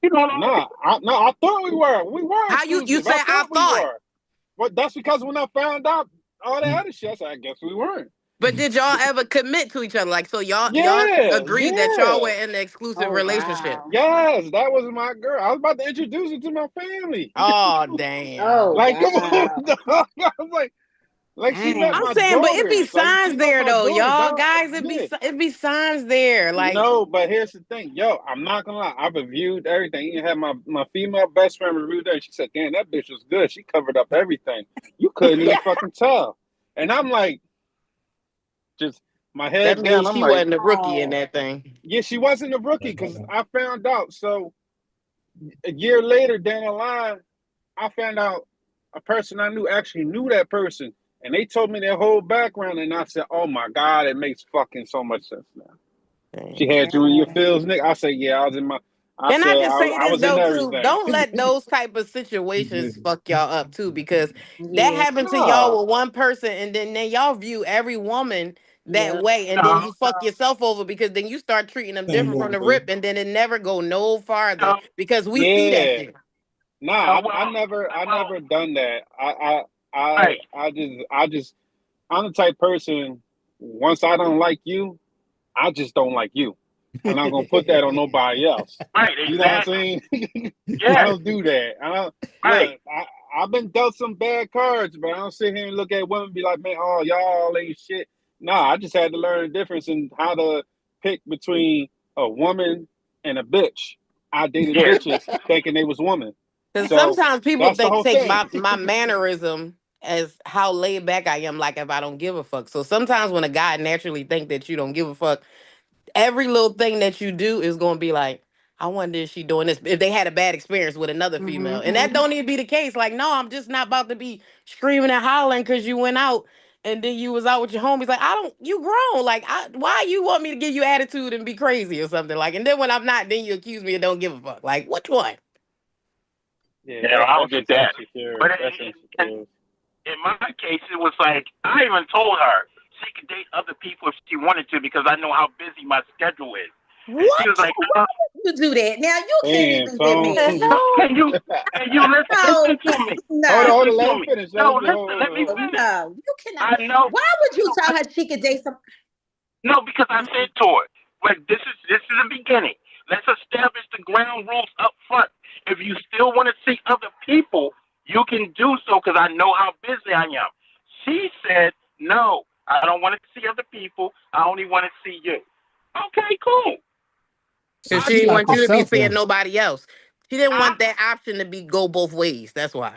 you don't always Nah, I thought we were. We were How you exclusive. I say I thought we thought? were. But that's because when I found out all that other shit, I said, I guess we weren't. But did y'all ever commit to each other? Like, so y'all Yeah, agreed that y'all were yeah. in an exclusive Oh relationship. wow. Yes, that was my girl. I was about to introduce her to my family. Oh damn. Oh Like, come on, wow. dog. I was like she met I'm Dang. my saying, but it be daughters. Like she signs know there my though, daughters. y'all guys. Yeah. It be signs there. Like, No, but here's the thing, yo. I'm not gonna lie. I reviewed everything. Even had my female best friend review that. She said, "Damn, that bitch was good. She covered up everything. You couldn't even fucking tell." And I'm like, just my that head down. means I'm she like, wasn't a rookie in Oh. that thing. yeah, she wasn't a rookie because I found out. So a year later down the line, I found out a person I knew actually knew that person, and they told me their whole background, and I said, "Oh my god, it makes fucking so much sense now." She Damn. had you in your feels, Nick. I said, "Yeah, I was in my." I And said, I can say I this was in though too. everything." Don't let those type of situations fuck y'all up too, because that Yeah. happened to Nah, y'all with one person, and then y'all view every woman that Yep. way, and then no, you fuck yourself over because then you start treating them Same different from the way. rip, and then it never go no farther no, because we see that yeah, shit. nah. I well, never done that. right. I just, I'm the type person. Once I don't like you, I just don't like you. I'm not gonna put that on nobody else. Right, You know what I'm exactly. saying? I Yes, don't do that. I don't right. look. I've been dealt some bad cards, but I don't sit here and look at women and be like, man, oh y'all ain't shit. Nah, I just had to learn the difference in how to pick between a woman and a bitch. I dated bitches thinking they was women. Because So sometimes people that's the think whole take thing. my mannerism as how laid back I am, like if I don't give a fuck. So sometimes when a guy naturally think that you don't give a fuck, every little thing that you do is gonna be like, I wonder if she doing this. If they had a bad experience with another female, and that Mm-hmm. don't even be the case. Like, no, I'm just not about to be screaming and hollering because you went out and then you was out with your homies. Like, I don't, you grown. Like, why you want me to give you attitude and be crazy or something? Like, and then when I'm not, then you accuse me of don't give a fuck. Like, which one? Yeah, Yeah, I don't that's get just that. insecure. But That's in, insecure. in my case, it was like I even told her she could date other people if she wanted to because I know how busy my schedule is. And she was What? like, Why would you do that? Now you can't Damn, even get Tone. The married. no, hell? can you listen? No, Listen to me. Hold on, no, hold on. Listen Let to him me. finish. Let No, him listen. hold Let on, me hold on. finish. no. You cannot. I know. Why would you tell her she could date some? No, because I said to her, like this is the beginning. Let's establish the ground rules up front. If you still want to see other people, you can do so because I know how busy I am. She said, no, I don't want to see other people. I only want to see you. Okay, cool. So Because I she she didn't get want locked you to be herself seeing in. nobody else. She didn't I, want that option to be go both ways. That's why.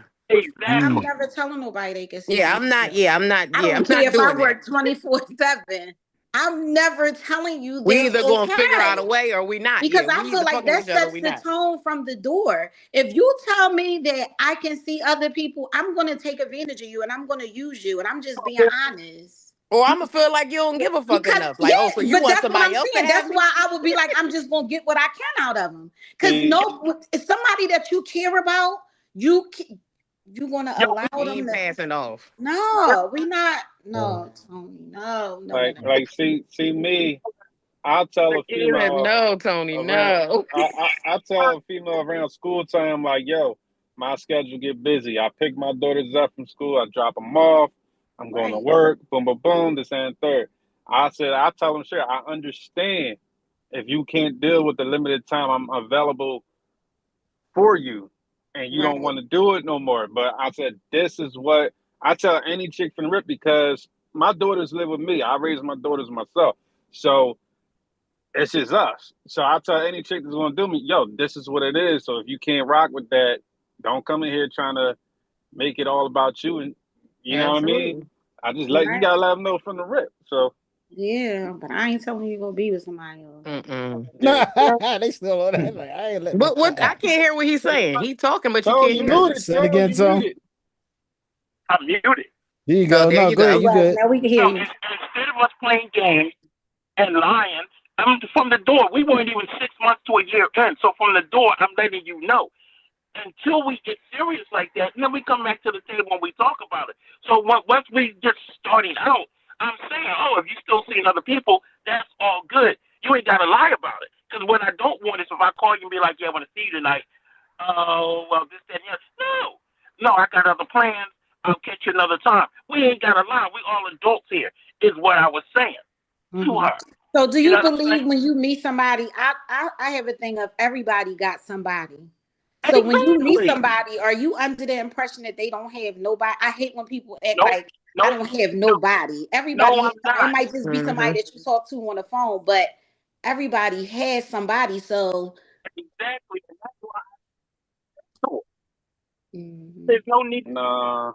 I'm exactly. Mm. never telling nobody they can see Yeah, somebody I'm not. else. Yeah, I'm not. I Yeah, I'm don't care not if I doing that. work 24/7. I'm never telling you We that's either gonna figure out a okay. way or we not. Because Yeah, I we feel either like fucking with that each other or sets we the not. tone from the door. If you tell me that I can see other people, I'm going to take advantage of you and I'm going to use you. And I'm just being honest. Or I'm gonna feel like you don't give a fuck Because, enough. Like, oh, yeah, so you but want that's what somebody I'm else to saying. have That's me? why I would be like, I'm just going to get what I can out of them. Because See, no, it's somebody that you care about, you're going to Yo, allow We them ain't to. passing off. No, we not. Oh. No, Tony. No, no, no, like, no. like, see me. I'll tell a female No, Tony, around. no. I tell a female around school time, like, yo, my schedule get busy. I pick my daughters up from school. I drop them off. I'm going to Right. work. Boom, boom, boom. This and third. I tell them, sure, I understand if you can't deal with the limited time I'm available for you and you don't Right. want to do it no more. But I said, this is what I tell any chick from the rip because my daughters live with me. I raise my daughters myself. So it's just us. So I tell any chick that's gonna do me, yo, this is what it is. So if you can't rock with that, don't come in here trying to make it all about you. And you know what I mean? Absolutely. I just let you Right. gotta let them know from the rip. So Yeah, but I ain't telling you you're going to be with somebody else. Mm-mm. yeah. They still on that. Like, I ain't letting But what I that. can't hear what he's saying. He talking, but you Tone, can't you hear him. muted. Say it Tone, again, you Tom. muted. I'm muted. Here you Oh, go. there No, you go ahead. go. You Right. good. Now we can hear So you. instead of us playing games and lying, I'm from the door. We weren't even 6 months to a year in. So from the door, I'm letting you know. Until we get serious like that, and then we come back to the table and we talk about it. So once we just starting out, I'm saying, oh, if you still seeing other people, that's all good. You ain't got to lie about it. Because what I don't want is if I call you and be like, yeah, I want to see you tonight. Oh, well, this, that, and the other. No, I got other plans. I'll catch you another time. We ain't got to lie. We all adults here, is what I was saying to Hmm. her. So, do You know you what I'm believe when you meet somebody? I have a thing of everybody got somebody. So, saying? when you meet Exactly. somebody, are you under the impression that they don't have nobody? I hate when people act Nope. like I Nope. don't have No, nobody. no, Everybody, I'm it not. might just be Mm-hmm. somebody that you talk to on the phone, but everybody has somebody. So, Exactly. And that's why I do it. mhm. There's no need Nah,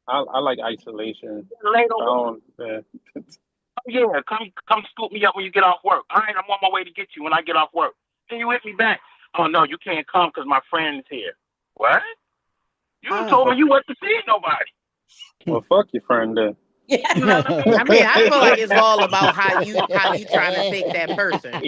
I like isolation. to lay I over. don't. Oh, yeah, come scoop me up when you get off work. All right, I'm on my way to get you when I get off work. Then you hit me back. Oh no, you can't come because my friend's here. What? You told Oh, me you wasn't seeing nobody. Well, fuck your friend then. You know what I mean? I mean, I feel like it's all about how you trying to take that person.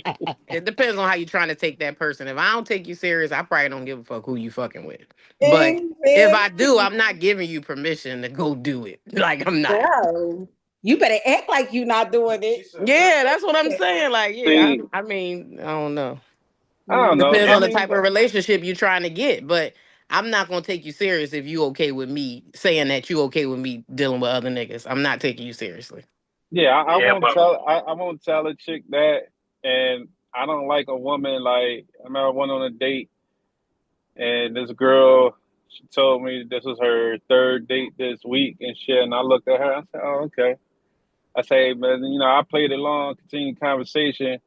It depends on how you trying to take that person. If I don't take you serious, I probably don't give a fuck who you fucking with. But if I do, exactly. I'm not giving you permission to go do it. Like I'm not. No, you better act like you're not doing it. Yeah, that's what I'm saying. Like, yeah, See, I mean, I don't know. I don't know. Depends I on the mean, type of relationship you're trying to get. But I'm not gonna take you serious if you okay with me saying that you okay with me dealing with other niggas. I'm not taking you seriously. yeah, I Yeah, won't but tell. I won't tell a chick that, and I don't like a woman like I remember I went on a date, and this girl, she told me this was her third date this week and shit, and I looked at her. I said, "Oh, okay." I say, but I played along, continued conversation.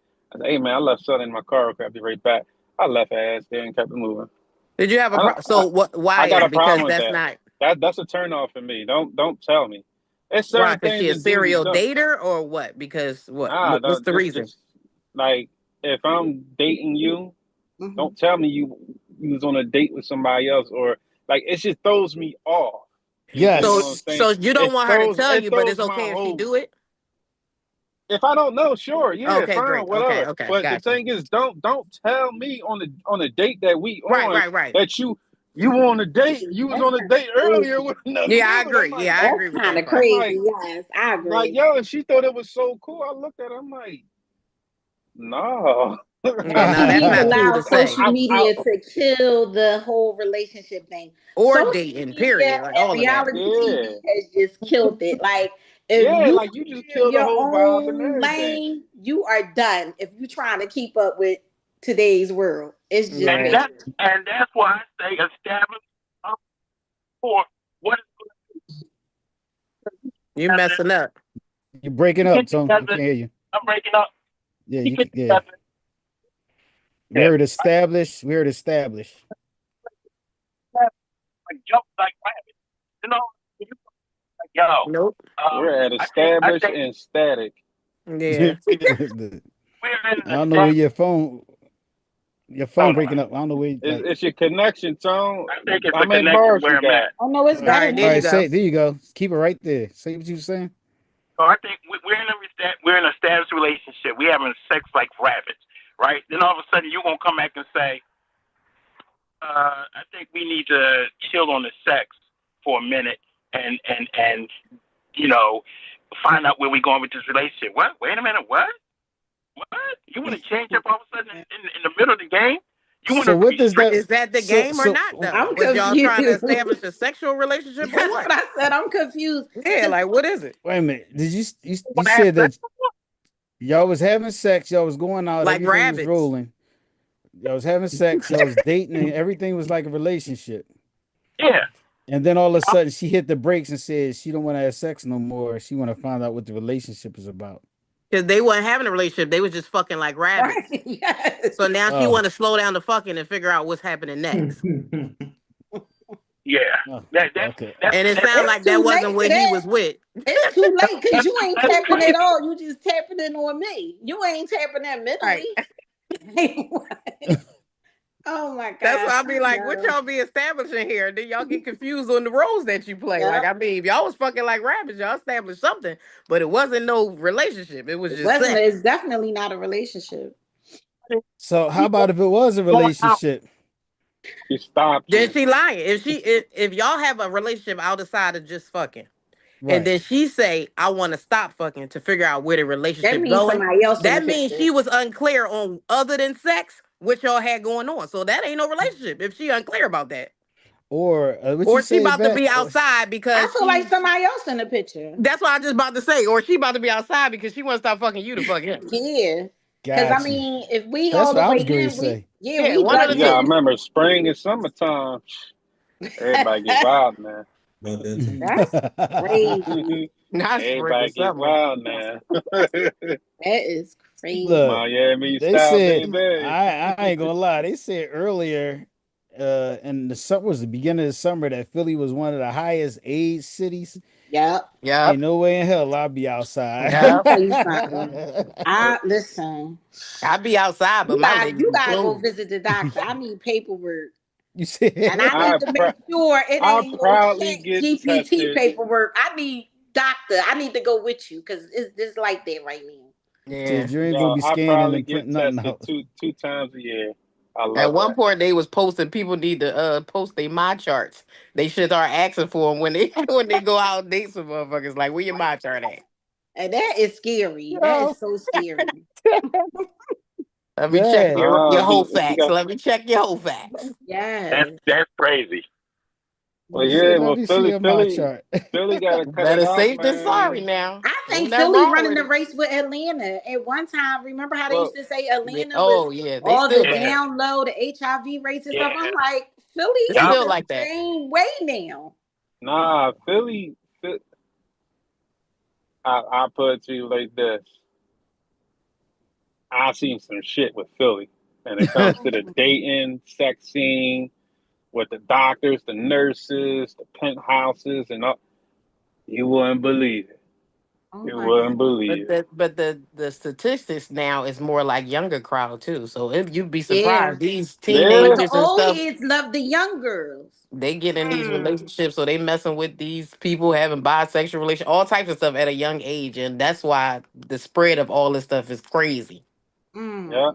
Hey man, I left something in my car. I'll be right back. I left her ass there and kept it moving. Did you have a I don't. so what? I Why? got a Because problem with that's that. not That's a turn off for me. Don't tell me. It's why. certain Because things she a that dudes serial don't. dater or what? Because what? Nah, What's don't the reason? just like if I'm dating you, Hmm. don't tell me you was on a date with somebody else or like it just throws me off. You know So what I'm Yes. saying? so you don't want her to tell It you, but it's throws my okay if she whole. do it. If I don't know, sure, yeah, Okay, fine, great. Okay, whatever. okay, But the gotcha. thing is, don't tell me on the date that we Right, on right, right. that you on a date. You was That's on a kind of date earlier crazy. with another Yeah, I dude. I'm agree. like, Yeah, I That's agree with kind that of part. I'm crazy. like, Yes, I like, agree. yo, and she thought it was so cool. I looked at her, I'm like, no. Yeah, no, that's We've not cool to allowed say. social I, media to kill the whole relationship thing. Or Social dating, media period. Like and all of that. reality TV yeah, has just killed it. Like, if yeah, you like you just clear killed the your whole vibe and own everything. lane, you are done. If you're trying to keep up with today's world, it's just Yeah, And that's why I say establish for what you together. messing up. You're breaking You up, get Tom. We together. can't hear you. I'm breaking up. Yeah, You you get can. Yeah. together. We Yeah. heard established. We heard established. Like jump like rabbit. You know, you like, yo, Nope. We're at I established think and static. Yeah. I we're in the don't know where state. your phone Hold on. breaking up. I don't know where like. It's your connection, Tone. I think it's How a many connection bars you where I'm got? at. oh no, it's All All right, better right, there all you right. now. go. Say there you go. Keep it right there. Say what you were saying. So I think we're in we're in a established relationship. We having sex like rabbits, right? Then all of a sudden you gonna come back and say, I think we need to chill on the sex for a minute and you know find out where we're going with this relationship. What? Wait a minute. What? What? You want to change up all of a sudden in the middle of the game? You want So to what be does strict? that? Is that the So game or so not though? I'm Was y'all trying to confused. establish a sexual relationship or That's what? what I said. I'm confused Yeah, because like what is it? wait a minute. Did you Want to have said sex? that y'all was having sex, y'all was going out, Like everything was rabbits. rolling. Y'all was having sex, y'all was dating, and everything was like a relationship. Yeah. And then all of a sudden, she hit the brakes and said she don't want to have sex no more. She want to find out what the relationship is about. Because they weren't having a relationship. They was just fucking like rabbits. right. Yes. So now she Oh, want to slow down the fucking and figure out what's happening next. Yeah. oh, That that's okay. that's And it that's sounded It's like that too wasn't late for what he that. was with. It's too late because you ain't that's tapping it crazy. all. You just tapping it on me. You ain't tapping that Right. mentally. Oh my That's gosh. why I I be like, what know. y'all be establishing here? Then y'all get confused on the roles that you play. Like, Yep. I mean, if y'all was fucking like rabbits, y'all established something, but it wasn't no relationship. It was It just wasn't. sex. It's definitely not a relationship. So how about if it was a Going out. relationship? She stopped Then you. she lying. If y'all have a relationship outside of just fucking, and Right. then she say, I want to stop fucking to figure out where the That relationship means going, somebody else in the that means picture. she was unclear on other than sex what y'all had going on. So that ain't no relationship if she unclear about that. Or what you Or she say, about to Bat? be outside I because feel like she somebody else in the picture. that's what I just about to say. Or she about to be outside because she want to stop fucking you to fuck him. Yeah. Because I Got you. mean, if we That's all what the I way was going to in, say. Yeah, we one of done the You gotta two. too. remember, spring and summertime. Everybody get wild now. About that time. That's crazy. Not spring or Everybody get summer. wild now. That is crazy. Look, Miami they style, said baby. I ain't gonna lie. They said earlier, in the summer was the beginning of the summer that Philly was one of the highest AIDS cities. Yep. Yep. Ain't no way in hell I'll be outside. Let me Yep. tell you something. I listen. I be outside, but my legs You be gotta go closed. visit the doctor. I need paperwork. You And I said need I to pr- make sure it I ain't no proudly chat get GPT tested. paperwork. I need doctor. I need to go with you because it's like that right now. Yeah. said you ain't gonna Yo, be I scanning proudly and get printing nothing tested out. two times a year. I At love one that. point, they was posting people need to post their my charts. They should start asking for them when they when they go out and date some motherfuckers. Like, where your my chart at? And that is scary. That Yo, is so scary. Let me check man. your whole You facts. got. Let me check your whole facts. Yes. That's crazy. Well, You yeah. said let Well, me see my Philly, chart. Philly got to cut it Better out, safe than sorry man. now. I Ain't think nothing Philly wrong running with the it. race with Atlanta. At one time, remember how they used Well, to say Atlanta was Oh yeah, they all still the bad. Yeah. down low, the HIV rates and stuff? Yeah. I'm like, Philly It's is Yup. still the like that. same way now. nah, Philly. I put it to you like this. I seen some shit with Philly, and it comes to the dating, sex scene with the doctors, the nurses, the penthouses, and all. You wouldn't believe it. Oh You my wouldn't God. believe it. But the statistics now is more like younger crowd too. So you'd be Yeah. surprised these But Yeah. the teenagers and old stuff, heads love the young girls. they get in these Mm. relationships, so they messing with these people having bisexual relation, all types of stuff at a young age, and that's why the spread of all this stuff is crazy. Yeah. Mm.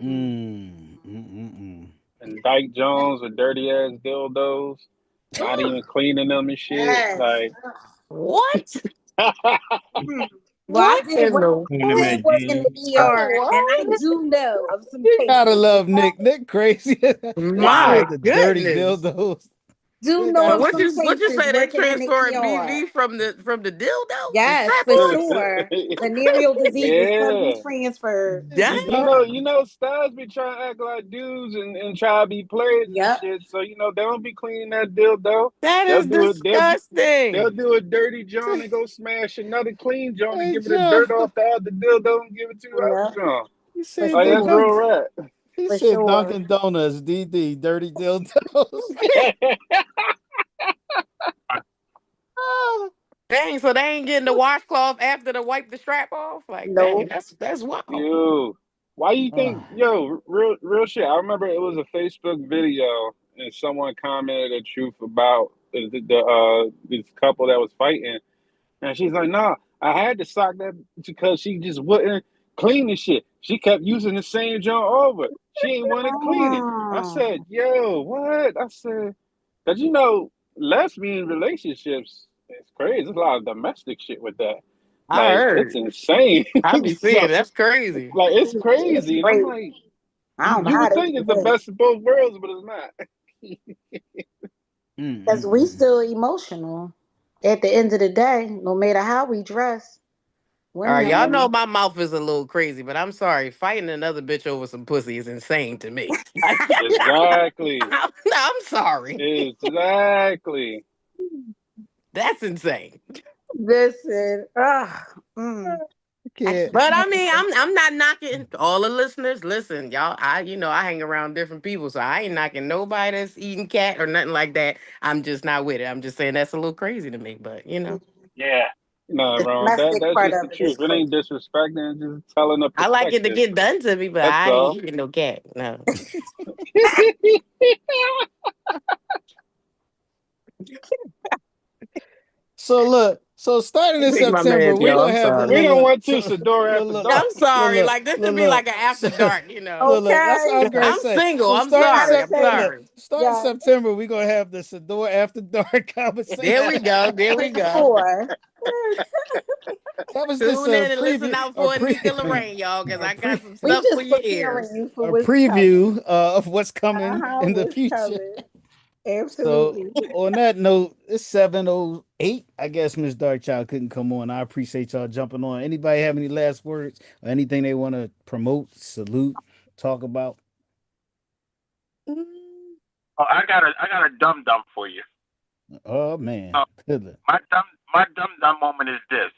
Mm. Mm, mm, mm, mm. And Dyke Jones with dirty ass dildos, not even cleaning them and shit. Yes. Like, What? Mm. Well, What in the Clean I them did at what? work in the jeans. ER, and I What? do know of some Gotta cases. love Nick. Okay? Nick crazy. He My said Yes. the dirty goodness. dildos. Do Nick know got of What some you cases say they working in the transferring ER. BV from the dildo, the Yes, strap for on? sure. Venereal diseases can be yeah. transferred. Dang, Studs be trying to act like dudes and try to be players and Yep. shit. So they don't be cleaning that dildo. that They'll is do it. They'll disgusting. do a dirty John and go smash another clean John and Hey give it a John. dirt off the other dildo and give it to other Yep. John. He For said Like the that's sure. real Dunk. rap. He For said sure. Dunkin' Donuts, DD, dirty dildos. Dang, so they ain't getting the washcloth after to wipe the strap off? Like, dang, Nope. that's wild. Yo, why you think? Ah, Yo, real shit. I remember it was a Facebook video and someone commented the truth about this couple that was fighting. And she's like, nah, I had to sock that because she just wouldn't clean the shit. She kept using the same junk over. She ain't want to clean it. I Oh. said, yo, what? I said, because lesbian relationships, it's crazy. There's a lot of domestic shit with that. I Like, it's heard. insane. I be So, seeing that's crazy. like, it's It's crazy. And I'm great. like, I don't know you how would they think do it's the that. best of both worlds, but it's not. mm, Because mm, we mm. still emotional. At the end of the day, no matter how we dress, All right, women y'all are. know my mouth is a little crazy, but I'm sorry. Fighting another bitch over some pussy is insane to me. Exactly. I'm sorry. Exactly. That's insane. Listen. Mm, I I can't. But I can't. mean, I'm not knocking all the listeners. Listen, y'all, I hang around different people, so I ain't knocking nobody that's eating cat or nothing like that. I'm just not with it. I'm just saying that's a little crazy to me, but Yeah. No, The wrong. domestic That's part just the of it is truth. It ain't crazy. disrespecting, it's just telling a I like it to perspective. get done to me, but That's I ain't all. eating no cat. No. So look, so starting in Take my September, meds, we're y'all. gonna I'm have a sorry. We look, don't look, want to so Sador look, after look, dark. I'm sorry. look, Like this look, should be like look. an after So, dark, That's what I Okay. was gonna I'm say. single. So I'm starting sorry. I'm September, Okay. look, sorry. starting Yes. September, we're gonna have the Sador After Dark There conversation. we go. There For we go. sure. That was just Tune a in and listen preview, out for Anika Lorraine, y'all, because a I pre, got some We stuff for just your preparing ears. you for a what's coming. preview of what's coming in the What's future. coming. So Absolutely. on that note, it's 7:08. I guess Miss Darkchild couldn't come on. I appreciate y'all jumping on. Anybody have any last words or anything they want to promote, salute, talk about? Mm. Oh, I got a dum dum for you. Oh man. Uh, Good luck. my dum dum moment is this: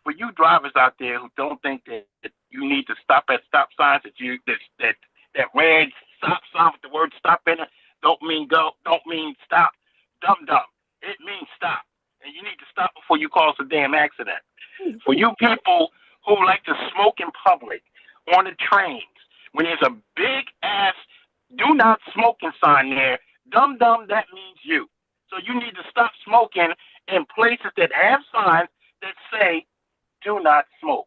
for you drivers out there who don't think that you need to stop at stop signs, that red stop sign with the word stop in it don't mean go, don't mean stop. Dum dum. It means stop, and you need to stop before you cause a damn accident. For you people who like to smoke in public on the trains, when there's a big ass do not smoking sign there, dum dum, that means you. So you need to stop smoking in places that have signs that say do not smoke.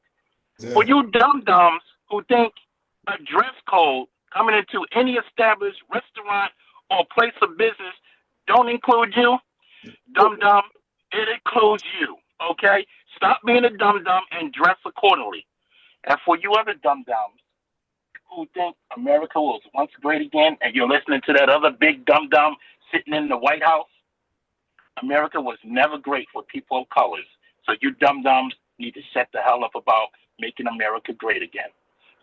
For Exactly. you dum dums who think a dress code coming into any established restaurant or place of business don't include you, dum dum, it includes you. Okay? Stop being a dum dum and dress accordingly. And for you other dum dums who think America was once great again, and you're listening to that other big dum dum sitting in the White House, America was never great for people of colors. So you dum dums need to shut the hell up about making America great again.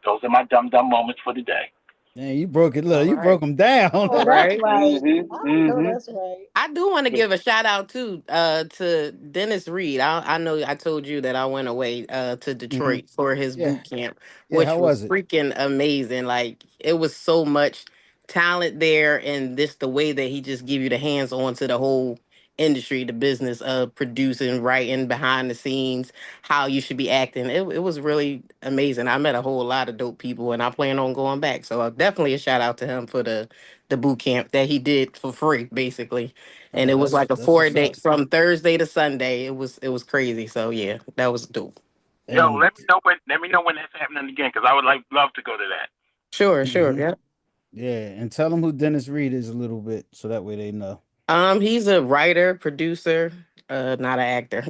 Those are my dum dum moments for today. Man, you broke it. All Look, you right. broke them down. Oh, that's Right. right. Mm-hmm. I know Mm-hmm. that's right. I do want to give a shout out too to Dennis Reed. I know I told you that I went away to Hmm. Detroit for his Yeah. boot camp, Yeah. which How was was it? freaking amazing. Like it was so much talent there, and this the way that he just give you the hands on to the whole industry, the business of producing, writing, behind the scenes, how you should be acting. It was really amazing. I met a whole lot of dope people, and I plan on going back. So definitely a shout out to him for the boot camp that he did for free, basically. And Oh, it was like a that's four what's day up. from Thursday to Sunday. It was crazy. So yeah, that was dope. Yo, And let me know when that's happening again, because I would love to go to that. Sure, sure, hmm yeah. yeah, and tell them who Dennis Reed is a little bit, so that way they know. He's a writer, producer, not an actor.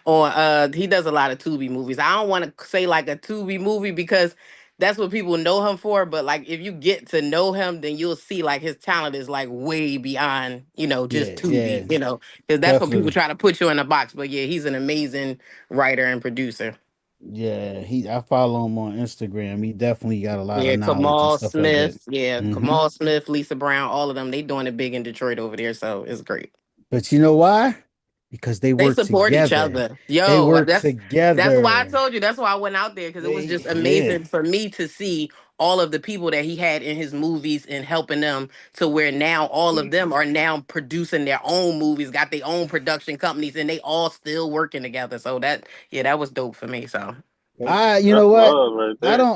Or he does a lot of Tubi movies. I don't want to say like a Tubi movie because that's what people know him for. But like if you get to know him, then you'll see like his talent is like way beyond, just Yeah, yeah, Tubi, because that's what people definitely. try to put you in a box. But yeah, he's an amazing writer and producer. Yeah, I follow him on Instagram. He definitely got a lot of Yeah, knowledge and Kamal stuff like that. Smith. Yeah, Hmm. Kamal Smith, Lisa Brown, all of them. They doing it big in Detroit over there, so it's great. But you know why? Because they They work support each together. other. They Yo, work that's why I together. told you. That's why I went out there because it was just Yeah. amazing for me to see all of the people that he had in his movies and helping them to where now all of them are now producing their own movies, got their own production companies, and they all still working together. So that was dope for me. So You know That's what? love right there.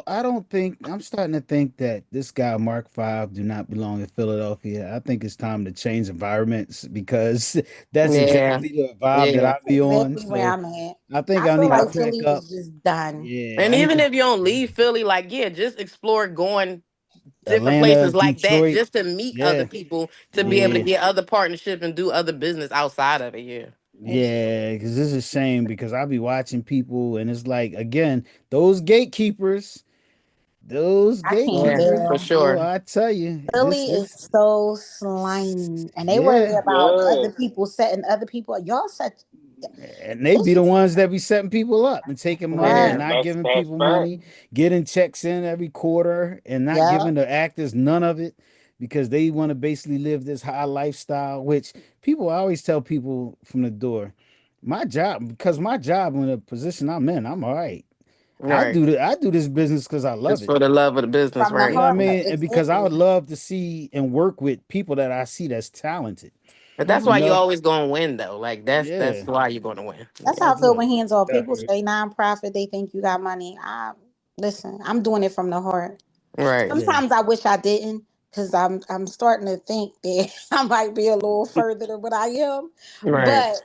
I don't think I'm starting to think that this guy Mark Five do not belong in Philadelphia. I think it's time to change environments because that's yeah, exactly the vibe that yeah. I be on. Exactly where So I'm at. I think I I feel need to like pack Philly up. is just done. Yeah, And I need even to if you don't leave Philly, like just explore going different Atlanta, places like that, Detroit. just to meet other Yeah, people, to be able to yeah. Mhm. get other partnerships and do other business outside of it. Yeah. Exactly. Yeah, because this is a shame because I be watching people and it's like again, those gatekeepers, those I can't Yeah, gatekeepers, for deal. boy, sure. I tell you, Philly is so slimy, and they worry yeah. about Yeah. other people setting other people. Y'all set And they be this the is ones that be setting people up and taking money and Yeah. right. not That's giving that's people fact. money, getting checks in every quarter and not Yep. giving the actors none of it because they want to basically live this high lifestyle, which people I always tell people from the door, because my job in the position I'm in, I'm all right. Right. I do this business because I love Just it. for the love of the business, From the You know right? what I heart. mean? And because I Exactly. would love to see and work with people that I see that's talented. But that's You why you Mhm. know? always gonna win though. Like that's Yeah. why you're gonna win. That's Yeah. how I feel Yeah. when hands off. People Definitely. say nonprofit, they think you got money. I listen. I'm doing it from the heart. Right. Yeah. Sometimes I wish I didn't, because I'm starting to think that I might be a little further than what I am. Right. But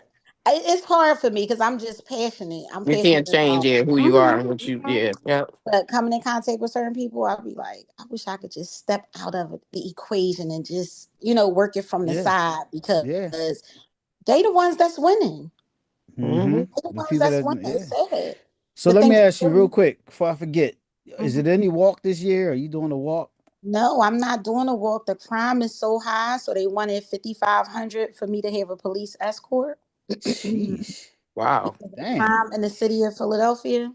it's hard for me because I'm just passionate. I'm You can't passionate change about. it who you are Mhm, and what you mhm. yeah. Yep. But coming in contact with certain people, I'll be like, I wish I could just step out of the equation and just, work it from the Yeah. side, because Yeah. they the ones that's winning. Mm-hmm. Hmm. They the The ones people that's that winning. yeah. It's sad So to let me think. ask you real quick before I forget. Is it Mhm. any walk this year? Are you doing a walk? No, I'm not doing a walk. The crime is so high, so they wanted 5,500 for me to have a police escort. Jeez. Wow. Damn. Crime in the city of Philadelphia.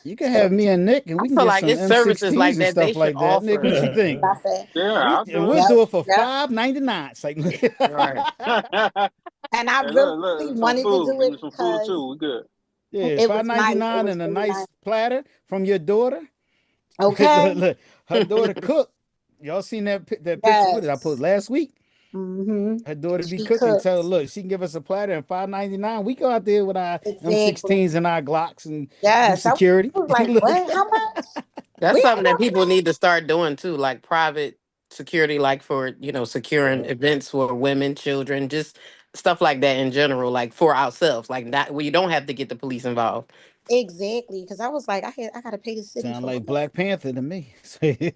You can So have me and Nick and I we can feel get like some it's services M16s like and that they stuff should like that. Nick, what offer. you think? I said, Yeah, I'll And do we'll it. yep, do it for yep. $5.99. It's like Right. And I Hey, really look, some wanted to food. do Give it me some food because too. We good. yeah, it five was ninety nice. It nine was and a really nice. nice platter from your daughter. Okay. Look, look, her daughter cook. Y'all seen that picture? What did I post Yes. last week? Mm-hmm. Her daughter be She cooking. Tell her, cooks. look, she can give us a platter and $5.99. We go out there with our Exactly. M16s and our Glocks and do Yes. I security. was like, Look, what? How much? That's Where something that am people need to start doing too, like private security, like for, securing yeah, events for women, children, just stuff like that in general, like for ourselves, like not where you don't have to get the police involved. exactly? Because I was like, I gotta pay the city sound for like what? Black Panther to me.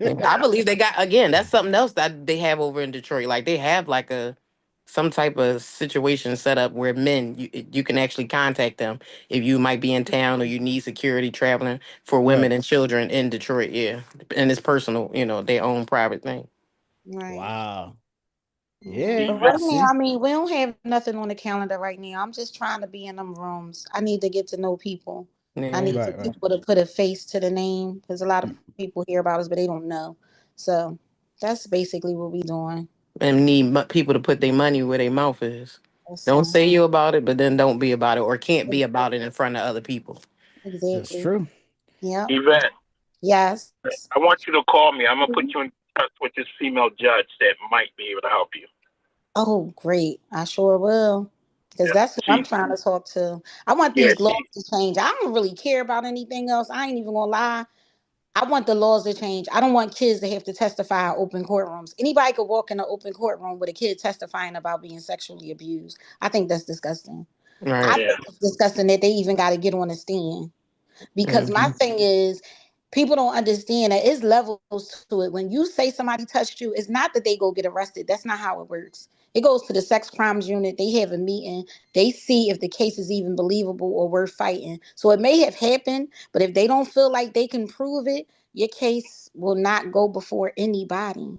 And I believe they got again. That's something else that they have over in Detroit. Like they have like a some type of situation set up where men you can actually contact them if you might be in town or you need security traveling for women Right. and children in Detroit. Yeah, and it's personal. Their own private thing. Right. Wow. Yeah. Yeah. But right now, See. I mean, we don't have nothing on the calendar right now. I'm just trying to be in them rooms. I need to get to know people. I Yeah. need to Right. Right. people to put a face to the name, because a lot of people hear about us, but they don't know. So that's basically what we doing. And need people to put their money where their mouth is. Don't Listen, say you about it, but then don't be about it or can't be about it in front of other people. That's exactly. true. Yep. Yvette, Yes. I want you to call me. I'm gonna put you in touch with this female judge that might be able to help you. Oh, great. I sure will. Because Yeah, that's who I'm she, trying to talk to. I want yeah, these laws she. to change. I don't really care about anything else. I ain't even gonna lie. I want the laws to change. I don't want kids to have to testify in open courtrooms. Anybody could walk in an open courtroom with a kid testifying about being sexually abused. I think that's disgusting. I Right. Yeah, think it's disgusting that they even got to get on the stand. Because my Hmm. thing is, people don't understand that it's levels to it. When you say somebody touched you, it's not that they go get arrested. That's not how it works. It goes to the sex crimes unit. They have a meeting. They see if the case is even believable or worth fighting. So it may have happened, but if they don't feel like they can prove it, your case will not go before anybody.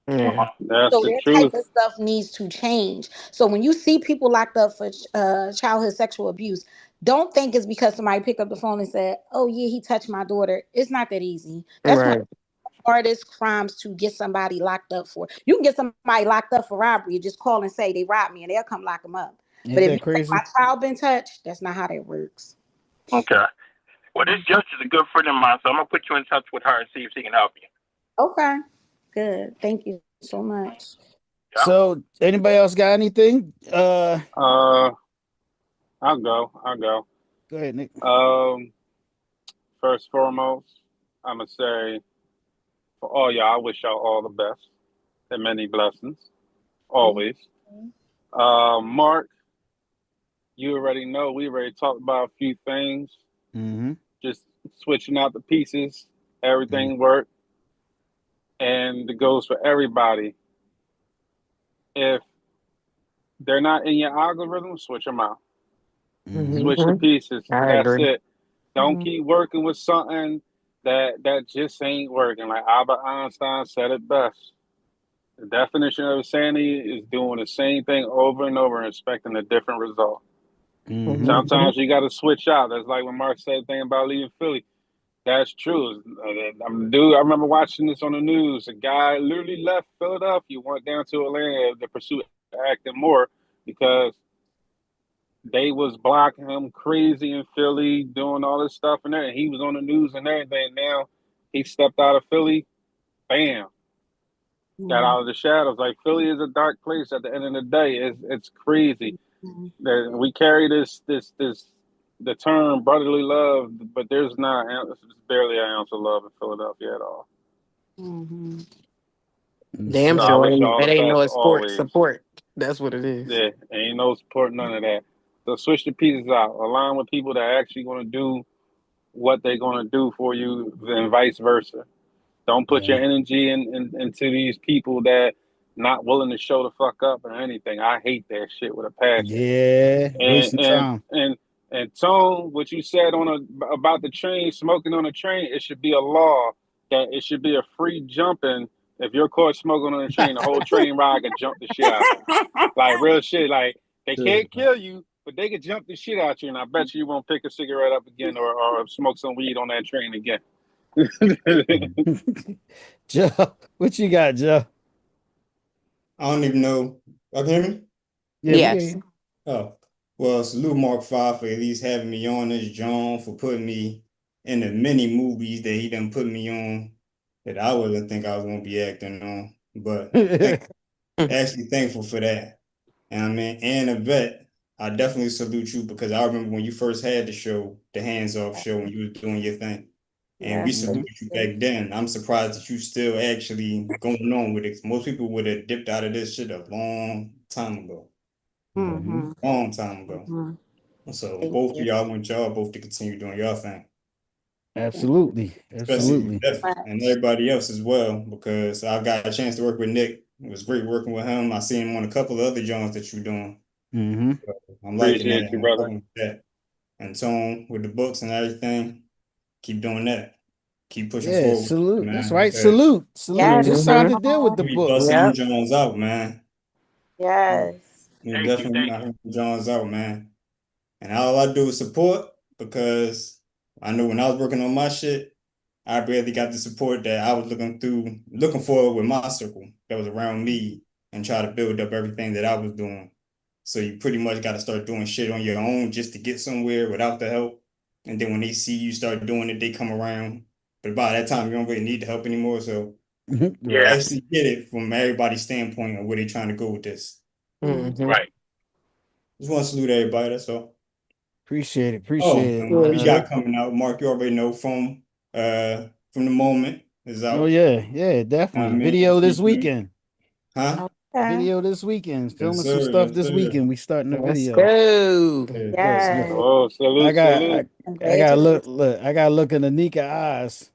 Yeah. That's So the that type truth. of stuff needs to change. So when you see people locked up for childhood sexual abuse, don't think it's because somebody picked up the phone and said, "Oh yeah, he touched my daughter." It's not that easy. That's one of Right. the hardest crimes to get somebody locked up for. You can get somebody locked up for robbery. Just call and say they robbed me, and they'll come lock them up. But Ain't if you that say my crazy? child been touched, that's not how that works. okay. Well, this judge is a good friend of mine, so I'm gonna put you in touch with her and see if she can help you. Okay, good. Thank you so much. Yeah. So, anybody else got anything? Uh, I'll go. I'll go. Go ahead, Nick. Um, First and foremost, I'm gonna say for all y'all, I wish y'all all the best and many blessings Thank always. you. Mark, you already know we already talked about a few things. Mm-hmm. Just switching out the pieces, everything worked, and it goes for everybody. If they're not in your algorithm, switch them out. Mm-hmm. Switch the Hmm. pieces. I That's agree. it. Don't Mhm. keep working with something that just ain't working. Like Albert Einstein said it best. The definition of insanity is doing the same thing over and over and expecting a different result. Mm-hmm. Hmm. Sometimes you got to switch out. That's like when Mark said the thing about leaving Philly. That's true. Dude, I remember watching this on the news. A guy literally left Philadelphia, went down to Atlanta to pursue acting more because they was blocking him crazy in Philly, doing all this stuff and that. And he was on the news and everything. Now he stepped out of Philly, bam, got Mhm. out of the shadows. Like Philly is a dark place. At the end of the day, it's crazy Mhm. that we carry this the term brotherly love, but there's not there's barely an ounce of love in Philadelphia at all. Mhm. Damn So I sure wish ain't. y'all It the ain't no best sport always. support. That's what it is. Yeah, ain't no support, none of that. So switch the pieces out. Align with people that are actually going to do what they're going to do for you, and vice versa. Don't put your Yeah. energy into these people that not willing to show the fuck up or anything. I hate that shit with a passion. Yeah. And Wasting and time. and and Tone, what you said about the train, smoking on a train, it should be a law that it should be a free jumping. If you're caught smoking on a train, the whole train ride could jump the shit out you. Like real shit. Like they can't kill you, but they could jump the shit out you, and I bet you won't pick a cigarette up again or smoke some weed on that train again. Joe, what you got, Joe? I don't even know. Y'all can hear me? Yeah, we Yes. can. Oh, well, salute Mark Five for at least having me on this, John, for putting me in the many movies that he done put me on that I wouldn't think I was gonna be acting on. But actually thankful for that. And I mean, and a vet, I definitely salute you because I remember when you first had the show, the Hands Off show, when you was doing your thing. And we Yes. Mhm. saluted you back then. I'm surprised that you still actually going on with it. Most people would have dipped out of this shit a long time ago. Mhm. Mhm. Long time ago. Mhm. So Thank both of you. y'all want y'all both to continue doing your thing. Thank you Absolutely. Especially you, Absolutely. Jeff, and much. everybody else as well, because I got a chance to work with Nick. It was great working with him. I seen him on a couple of other joints that you're doing. Mm-hmm. I'm liking that. Appreciate you, I'm brother. fucking with that. And Tone with the books and everything, keep doing that. Keep pushing Yeah, forward, salute. That's man, right. because Salute. Salute. Yes. Just Hmm. signed a deal with the you be books. busting them Yep. Jones out, man. Yes. You Thank you, definitely thank knocking them Jones out, man. And all I do is support because I know when I was working on my shit, I barely got the support that I was looking for with my circle that was around me and try to build up everything that I was doing. So you pretty much got to start doing shit on your own just to get somewhere without the help. And then when they see you start doing it, they come around. But by that time, you don't really need the help anymore. So Yeah. I Right. actually get it from everybody's standpoint of where they're trying to go with this. Hmm. Right. Just want to salute everybody. That's all. Appreciate it. Oh, Appreciate and what we it. got coming out, Mark, you already know from the moment is Oh out. yeah, yeah, I definitely. mean, Video this featuring, weekend. huh? Okay. Video this weekend. Yes, Filming some sir. stuff Yes, this sir. weekend. We starting the Let's video. go. Yeah. Look, look. Yes. Oh, I salute, got salute. I got Congratulations. I got to look in the Nika eyes.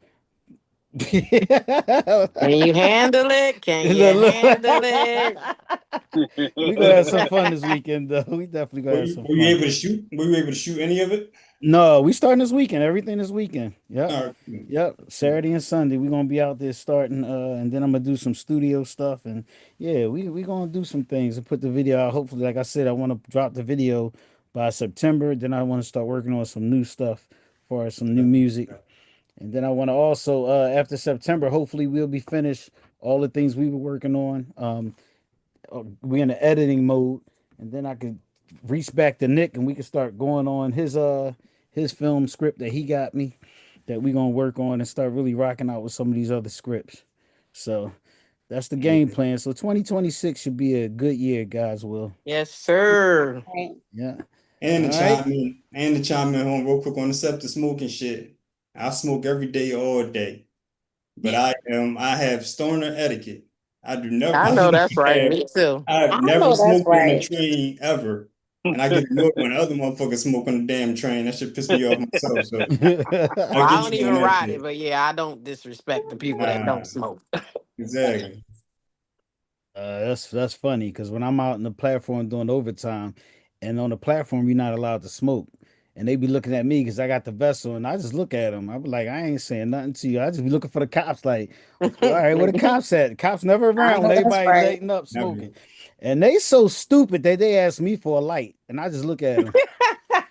Can you handle it? Can you Look, handle look. it? We gonna have some fun this weekend though. We definitely gonna have some Were you fun. able to shoot? Were you able to shoot any of it? No, we starting this weekend. Everything this weekend. Yep. All right, cool. Yep. Cool. Saturday and Sunday. We're gonna be out there starting and then I'm gonna do some studio stuff and yeah, we gonna do some things and put the video out. Hopefully, like I said, I wanna drop the video by September. Then I wanna start working on some new stuff for some new music. And then I wanna also after September, hopefully we'll be finished all the things we were working on. We in the editing mode, and then I could reach back to Nick and we can start going on his film script that he got me that we gonna work on and start really rocking out with some of these other scripts. So that's the game Yeah. plan. So 2026 should be a good year, guys. Will. Yes, sir. Right. Yeah. All And to right. chime in home real quick on the septic smoking shit. I smoke every day, all day. But I have stoner etiquette. I do never I I do know not that's right. have Me too. I I've never know that's smoked on a right. train ever. And I get annoyed when other motherfuckers smoke on the damn train. That should piss me off myself. So Well, I I get don't you on even that ride it, shit. but yeah, I don't disrespect the people that don't Uh, smoke. exactly. That's funny because when I'm out in the platform doing overtime, and on the platform you're not allowed to smoke, and they be looking at me because I got the vessel, and I just look at them. I be like, I ain't saying nothing to you. I just be looking for the cops. Like, all right, where the cops at? The cops never I around when know that's everybody right. lighting up Never. smoking, and they so stupid that they ask me for a light, and I just look at them.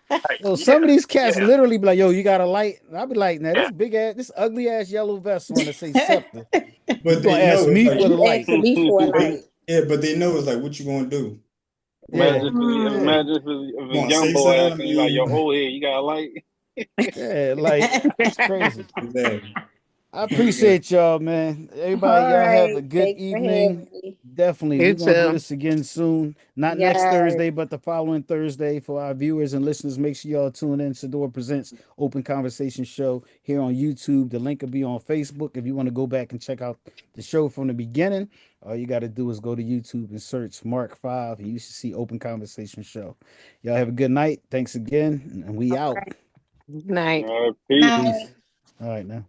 Like, Yo, yeah. some of these cats Yeah. literally be like, "Yo, you got a light?" And I be like, "Now Yeah. this big ass, this ugly ass yellow vest on that say Scepter. You But gonna they know ask it's me like for the You light?" asking me for a but light. yeah, but they know it's like what you gonna do. Yeah, Mm. yeah, If You a gonna young say boy something? I asking you like, "Yo, mean, old head, you got a light?" yeah. Like it's crazy. exactly. I Yeah. appreciate y'all, man. Everybody, All y'all have a right. good Thanks for having evening. me. Definitely, You we're gonna do too. this again soon. Not next Yes. Thursday, but the following Thursday for our viewers and listeners. Make sure y'all tune in. Sador Presents Open Conversation Show here on YouTube. The link will be on Facebook. If you want to go back and check out the show from the beginning, all you got to do is go to YouTube and search Mark 5, and you should see Open Conversation Show. Y'all have a good night. Thanks again, and we out. Good night. Peace. Night. Peace. All right, now.